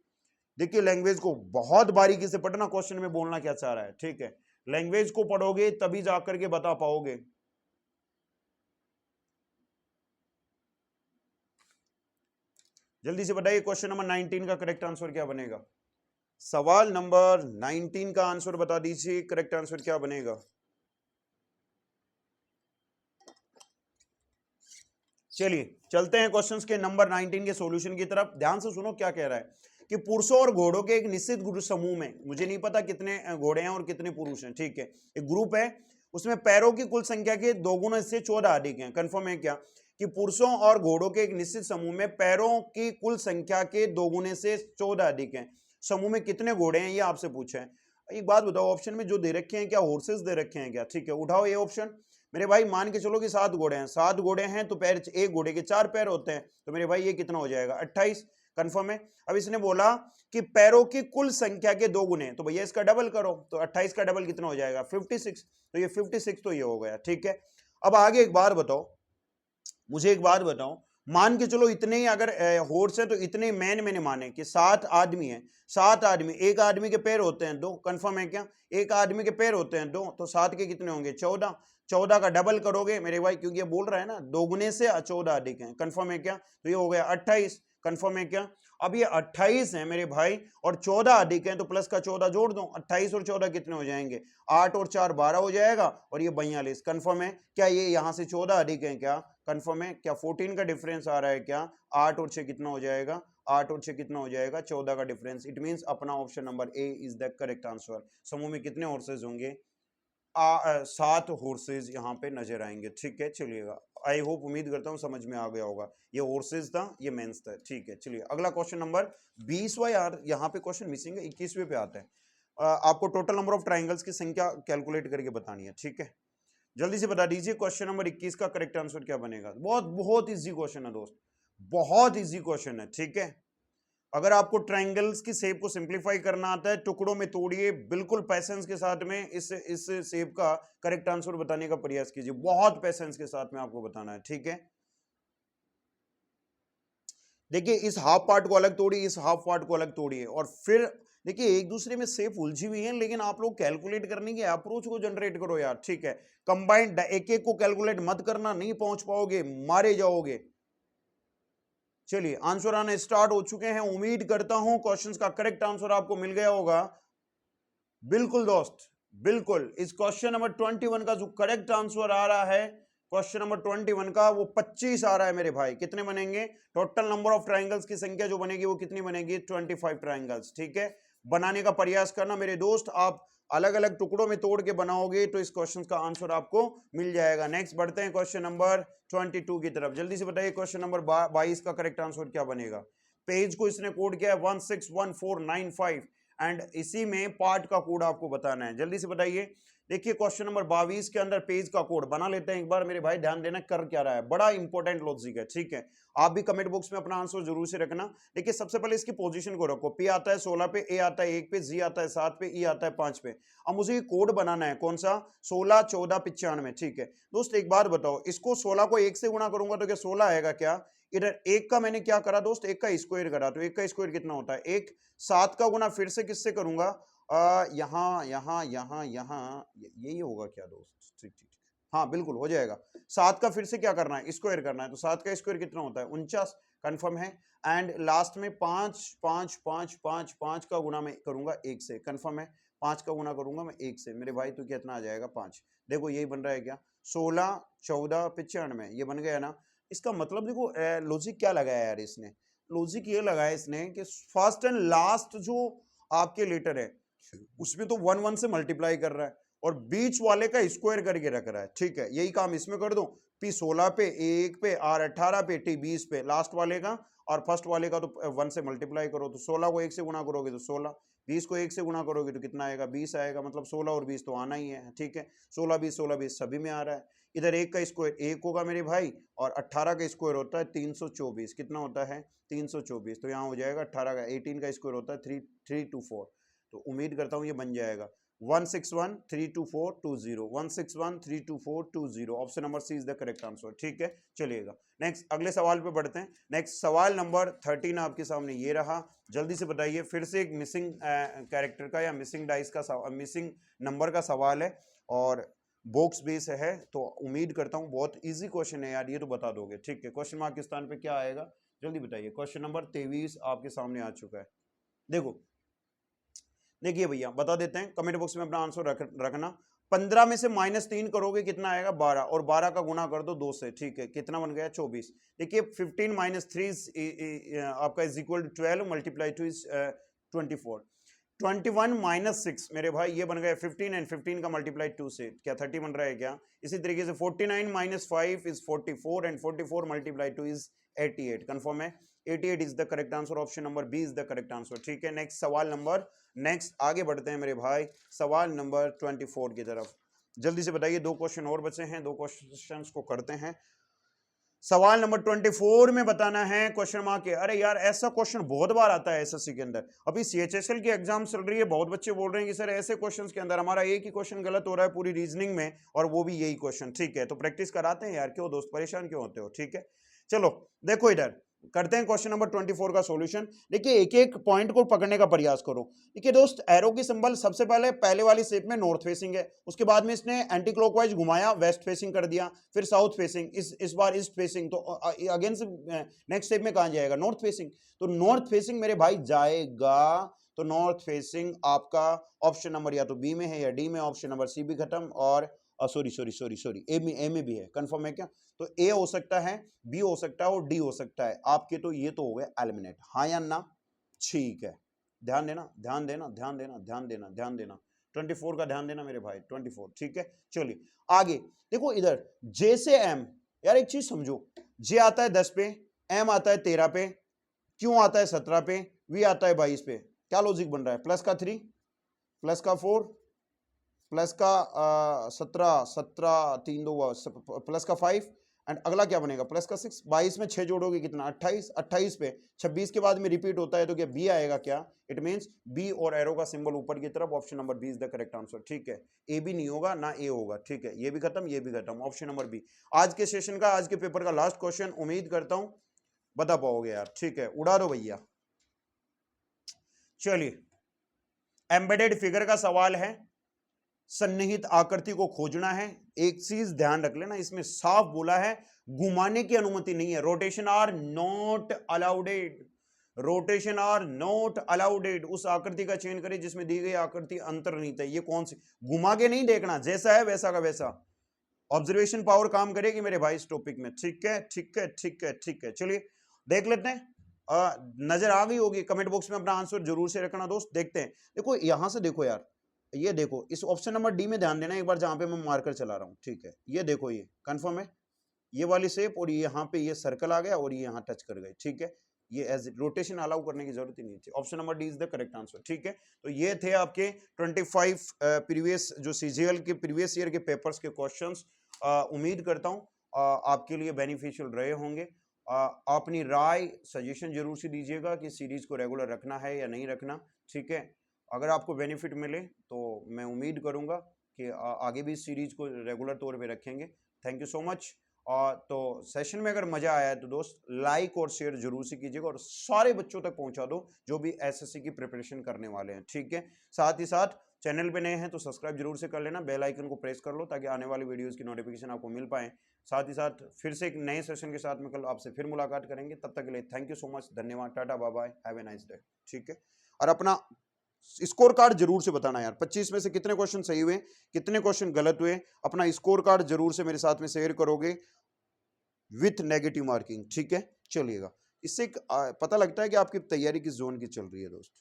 देखिए लैंग्वेज को बहुत बारीकी से पढ़ना, क्वेश्चन में बोलना क्या चाह रहा है, ठीक है। लैंग्वेज को पढ़ोगे तभी जाकर के बता पाओगे। जल्दी से बताइए क्वेश्चन नंबर 19 का करेक्ट आंसर क्या बनेगा। सवाल नंबर 19 का आंसर बता दीजिए, करेक्ट आंसर क्या बनेगा। चलिए चलते हैं क्वेश्चंस के नंबर 19 के सॉल्यूशन की तरफ। ध्यान से सुनो क्या कह रहा है कि पुरुषों और घोड़ों के एक निश्चित समूह में, मुझे नहीं पता कितने घोड़े हैं और कितने पुरुष हैं, ठीक है, एक ग्रुप है, उसमें पैरों की कुल संख्या के 2 गुना इससे 14 अधिक हैं, कंफर्म है क्या। कि पुरुषों और घोड़ों के एक निश्चित समूह में पैरों की कुल संख्या के दोगुने से 14 अधिक हैं। समूह में कितने घोड़े हैं ये आपसे पूछा है। एक बात बताओ, ऑप्शन में जो दे रखे हैं क्या हॉर्सेस दे रखे हैं क्या? ठीक है, उठाओ ये ऑप्शन। मेरे भाई मान के चलो कि 7 घोड़े हैं, 7 घोड़े हैं तो पैर, एक घोड़े के 4 पैर होते हैं, तो मेरे भाई ये कितना हो जाएगा 28। कंफर्म है। अब इसने बोला कि पैरों की कुल संख्या के 2 गुने, तो भैया इसका डबल करो, तो 28 का डबल कितना हो जाएगा 56, तो ये 56 तो ये हो गया। ठीक है, अब आगे एक बात बताओ, मुझे एक बात बताओ, मान के चलो इतने ही अगर हॉर्स है तो इतने मैंने माने कि 7 आदमी है, 7 आदमी, एक आदमी के पैर होते हैं 2, कंफर्म है क्या? एक आदमी के पैर होते हैं 2, तो 7 के कितने होंगे 14, 14 का डबल करोगे मेरे भाई, क्योंकि ये बोल रहा है ना दोगुने से 14 अधिक है, कंफर्म है क्या? तो ये हो गया 28, कंफर्म है क्या? अब ये 28 है मेरे भाई और 14 अधिक है, तो प्लस का 14 जोड़ दो, 28 और 14 कितने हो जाएंगे 8 और 4 12 हो जाएगा, और ये 42, कंफर्म है क्या? ये यहां से 14 अधिक है क्या? कंफर्म है क्या? 14 का डिफरेंस आ रहा है क्या? 8 और 6 कितना हो जाएगा? 8 और 6 कितना हो जाएगा? 14 का डिफरेंस। इट मींस अपना option number A is the correct answer. समूह में कितने हॉर्सेज होंगे? 7 हॉर्सेज यहाँ पे नजर आएंगे। ठीक है, चलिएगा, आई होप, उम्मीद करता हूँ समझ में आ गया होगा। ये हॉर्सेज था, ये मेंस था। ठीक है, चलिए अगला क्वेश्चन नंबर 20वां, यार यहाँ पे क्वेश्चन मिसिंग है, 21वें पे आता है। आपको टोटल नंबर ऑफ ट्राइंगल्स की संख्या कैलकुलेट करके बतानी है। ठीक है, जल्दी से बता दीजिए क्वेश्चन नंबर 21 का करेक्ट आंसर क्या बनेगा। बहुत बहुत इजी क्वेश्चन है दोस्त, बहुत इजी क्वेश्चन है। ठीक है, अगर आपको ट्रायंगल्स की शेप को सिंपलीफाई करना आता है, टुकड़ों में तोड़िए, बिल्कुल पैसेंस के साथ में इस शेप का करेक्ट आंसर बताने का प्रयास कीजिए, बहुत पैसेंस के साथ में आपको बताना है। ठीक है, देखिए इस हाफ पार्ट को अलग तोड़िए, इस हाफ पार्ट को अलग तोड़िए, और फिर देखिए एक दूसरे में शेप उलझी हुई है, लेकिन आप लोग कैलकुलेट करने की अप्रोच को जनरेट करो यार। ठीक है, कंबाइंड एक एक को कैलकुलेट मत करना, नहीं पहुंच पाओगे, मारे जाओगे। चलिए आंसर आने स्टार्ट हो चुके हैं, उम्मीद करता हूं क्वेश्चंस का करेक्ट आंसर आपको मिल गया होगा। बिल्कुल दोस्त, बिल्कुल, इस क्वेश्चन नंबर 21 का जो करेक्ट आंसर आ रहा है, क्वेश्चन नंबर 21 का, वो 25 आ रहा है मेरे भाई। कितने बनेंगे? टोटल नंबर ऑफ ट्राइंगल्स की संख्या जो बनेगी वो कितनी बनेगी? 25 ट्राइंगल्स। ठीक है, बनाने का प्रयास करना मेरे दोस्त, आप अलग अलग टुकड़ों में तोड़ के बनाओगे तो इस क्वेश्चन का आंसर आपको मिल जाएगा। नेक्स्ट बढ़ते हैं क्वेश्चन नंबर 22 की तरफ। जल्दी से बताइए क्वेश्चन नंबर 22 का करेक्ट आंसर क्या बनेगा। पेज को इसने कोड किया है 161495 एंड इसी में पार्ट का कोड आपको बताना है। जल्दी से बताइए। देखिए क्वेश्चन नंबर 22 के अंदर पेज का कोड बना लेते हैं एक बार मेरे भाई, ध्यान देना कर क्या रहा है, बड़ा इंपॉर्टेंट लॉजिक है। ठीक है, आप भी कमेंट बॉक्स में अपना आंसर जरूर से रखना। देखिए सबसे पहले इसकी पोजीशन को रखो, पी आता है 16 पे, ए आता है 1 पे, जी आता है 7 पे, ई आता है 5 पे। अब मुझे ये कोड बनाना है, कौन सा? 16 14 95। ठीक है दोस्त, एक बात बताओ, इसको 16 को 1 से गुणा करूंगा तो क्या 16 आएगा क्या? इधर 1 का मैंने क्या करा दोस्त, 1 का स्क्वायर करा, तो 1 का स्क्वायर कितना होता है 1। 7 का गुना फिर से किससे करूंगा? यहाँ यहाँ यहाँ यहाँ, यही होगा क्या दोस्त? ठीक ठीक, हाँ बिल्कुल हो जाएगा। 7 का फिर से क्या करना है? स्क्वायर करना है, तो 7 का स्क्वायर कितना होता है? 49, कंफर्म है। एंड लास्ट में 5 5 5 5 5 का गुना मैं करूंगा 1 से, कंफर्म है। 5 का गुना करूंगा मैं 1 से मेरे भाई, तो कितना आ जाएगा 5। देखो यही बन रहा है क्या, 16 14 95, ये बन गया ना। इसका मतलब देखो लॉजिक क्या लगाया यार इसने, लॉजिक ये लगाया इसने कि फर्स्ट एंड लास्ट जो आपके लेटर है उसमें तो 1 1 से मल्टीप्लाई कर रहा है और बीच वाले का स्क्वायर करके रख रहा है। ठीक है, यही काम इसमें कर दो, पी 16 पे, ए 1 पे, आर 18 पे, टी 20 पे, लास्ट वाले का और फर्स्ट वाले का तो 1 से मल्टीप्लाई करो, तो 16 को 1 से गुणा करोगे तो 16, 20 को 1 से गुणा करोगे तो कितना आएगा? 20 आएगा, मतलब 16 और 20 तो आना ही है। ठीक है, 16 20 16 20 सभी में आ रहा है। इधर 1 का स्क्वायर 1 होगा मेरे भाई, और 18 का स्क्वायर होता है 324, कितना होता है? 324, तो यहाँ हो जाएगा 18 का, 18 का स्क्वायर होता है 3324, तो उम्मीद करता हूँ ये बन जाएगा 1613242 1613242, option number C is the correct answer. ठीक है, चलिएगा नेक्स्ट अगले सवाल पे बढ़ते हैं। नेक्स्ट सवाल नंबर 13 आपके सामने ये रहा, जल्दी से बताइए। फिर से एक मिसिंग कैरेक्टर का या मिसिंग डाइस का मिसिंग नंबर का सवाल है और बॉक्स बेस है, तो उम्मीद करता हूँ बहुत इजी क्वेश्चन है यार, ये तो बता दोगे। ठीक है, क्वेश्चन मार्क के स्थान पे क्या आएगा जल्दी बताइए। क्वेश्चन नंबर 23 आपके सामने आ चुका है। देखो देखिए भैया बता देते हैं, कमेंट बॉक्स में अपना आंसर रखना। 15 में से -3 करोगे कितना आएगा? 12, और 12 का गुना कर दो 2 से। ठीक है, कितना बन गया? 24। देखिए 15 - 3 आपका is equal to 12 multiply two is 24। 21 minus 6 मेरे भाई ये बन गया 15 एंड 15 का मल्टीप्लाई 2 से क्या 30 बन रहा है क्या? इसी तरीके से 49 minus 5 is 44 and 44 multiply 2 is 88। Confirm है? 88 is the correct answer. Option number B is the correct answer. ठीक है, नेक्स्ट सवाल नंबर, नेक्स्ट आगे बढ़ते हैं मेरे भाई सवाल नंबर 24 की तरफ। जल्दी से बताइए, दो क्वेश्चन और बचे हैं, दो क्वेश्चंस को करते हैं। सवाल नंबर 24 में बताना है क्वेश्चन मार्क के। अरे यार ऐसा क्वेश्चन बहुत बार आता है एसएससी के अंदर। अभी सीएचएसएल की एग्जाम चल रही है, बहुत बच्चे बोल रहे हैं कि सर ऐसे क्वेश्चंस के अंदर हमारा एक ही क्वेश्चन गलत हो रहा है पूरी रीजनिंग में, और वो भी यही क्वेश्चन। ठीक है, तो प्रैक्टिस कराते हैं यार, क्यों दोस्त परेशान क्यों होते हो? ठीक है, चलो देखो इधर करते हैं क्वेश्चन नंबर 24 का सॉल्यूशन। देखिए एक एक पॉइंट को पकड़ने का प्रयास करो। देखिए दोस्त, एरो की सिंबल सबसे पहले वाली शेप में नॉर्थ फेसिंग है, उसके बाद में इसने एंटी क्लॉकवाइज घुमाया, वेस्ट फेसिंग कर दिया, फिर साउथ फेसिंग, इस बार ईस्ट फेसिंग, तो अगेन से नेक्स्ट शेप में कहां जाएगा? North facing. तो नॉर्थ फेसिंग मेरे भाई जाएगा, तो नॉर्थ फेसिंग आपका ऑप्शन नंबर या तो बी में है या डी में, ऑप्शन नंबर सी भी खत्म, और सॉरी ए में भी है। कंफर्म है क्या? तो ए हो सकता है, बी हो सकता है और डी हो सकता है आपके। तो ये तो हो गए एलिमिनेट, हाँ या ना? ठीक है, ध्यान देना ध्यान देना ध्यान देना ध्यान देना ध्यान देना 24 का ध्यान देना मेरे भाई, 24। ठीक है, चलिए आगे देखो इधर, जे से एम। यार एक चीज समझो, जे आता है 10 पे, एम आता है 13 पे, क्यू आता है 17 पे, वी आता है 22 पे। क्या लॉजिक बन रहा है? प्लस का 3, प्लस का 4, प्लस का 17, 17 3 2 प्लस का 5, एंड अगला क्या बनेगा? प्लस का 6। 22 में 6 जोड़ोगे कितना? 28। 28 पे 26 के बाद में रिपीट होता है, तो क्या बी आएगा क्या? इट मींस बी और एरो का सिंबल ऊपर की तरफ, option number B is the correct answer. ठीक है, ए भी नहीं होगा ना ए होगा। ठीक है, ये भी खत्म, ये भी खत्म, ऑप्शन नंबर बी। आज के सेशन का, आज के पेपर का लास्ट क्वेश्चन, उम्मीद करता हूं बता पाओगे यार। ठीक है, उड़ा दो भैया। चलिए, एम्बेडेड फिगर का सवाल है, सन्निहित आकृति को खोजना है। एक चीज ध्यान रख लेना, इसमें साफ बोला है घुमाने की अनुमति नहीं है। Rotation are not allowed, rotation are not allowed. उस आकृति का चयन करें जिसमें दी गई आकृति अंतर्निहित है। ये कौन सी? घुमा के नहीं देखना, जैसा है वैसा का वैसा। ऑब्जर्वेशन पावर काम करेगी मेरे भाई इस टॉपिक में। ठीक है ठीक है ठीक है ठीक है, चलिए देख लेते हैं। नजर आ गई होगी, कमेंट बॉक्स में अपना आंसर जरूर से रखना दोस्त। देखते हैं, देखो यहां से देखो यार, ये देखो इस ऑप्शन नंबर डी में ध्यान देना एक बार, जहां पे मैं मार्कर चला रहा हूं। ठीक है, ये देखो, ये कंफर्म है, ये वाली शेप, और ये यहाँ पे ये सर्कल आ गया और ये यहाँ टच कर गए। ठीक है, ये एज रोटेशन अलाउ करने की जरूरत ही नहीं थी। Option number D is the correct answer. ठीक है, तो ये थे आपके 25 प्रीवियस जो सीजीएल के प्रीवियस ईयर के पेपर्स के क्वेश्चंस। उम्मीद करता हूँ आपके लिए बेनिफिशियल रहे होंगे। अपनी राय सजेशन जरूर से दीजिएगा कि सीरीज को रेगुलर रखना है या नहीं रखना। ठीक है, अगर आपको बेनिफिट मिले तो मैं उम्मीद करूंगा कि आगे भी इस सीरीज को रेगुलर तौर पे रखेंगे। Thank you so much. तो सेशन में अगर मजा आया है तो दोस्त लाइक और शेयर जरूर से कीजिएगा, और सारे बच्चों तक पहुंचा दो जो भी एसएससी की प्रिपरेशन करने वाले हैं। ठीक है, साथ ही साथ चैनल पे नए हैं तो सब्सक्राइब जरूर से कर लेना, बेल आइकन को प्रेस कर लो ताकि आने वाली वीडियोस की नोटिफिकेशन आपको मिल पाए। साथ ही साथ फिर से एक नए सेशन के साथ में कल आपसे फिर मुलाकात करेंगे। तब तक के लिए थैंक यू सो मच, धन्यवाद, tata bye bye, have a nice day. ठीक है, और अपना स्कोर कार्ड जरूर से बताना यार, 25 में से कितने क्वेश्चन सही हुए, कितने क्वेश्चन गलत हुए। अपना स्कोर कार्ड जरूर से मेरे साथ में शेयर करोगे विथ नेगेटिव मार्किंग। ठीक है, चलिएगा, इससे पता लगता है कि आपकी तैयारी किस जोन की चल रही है दोस्त।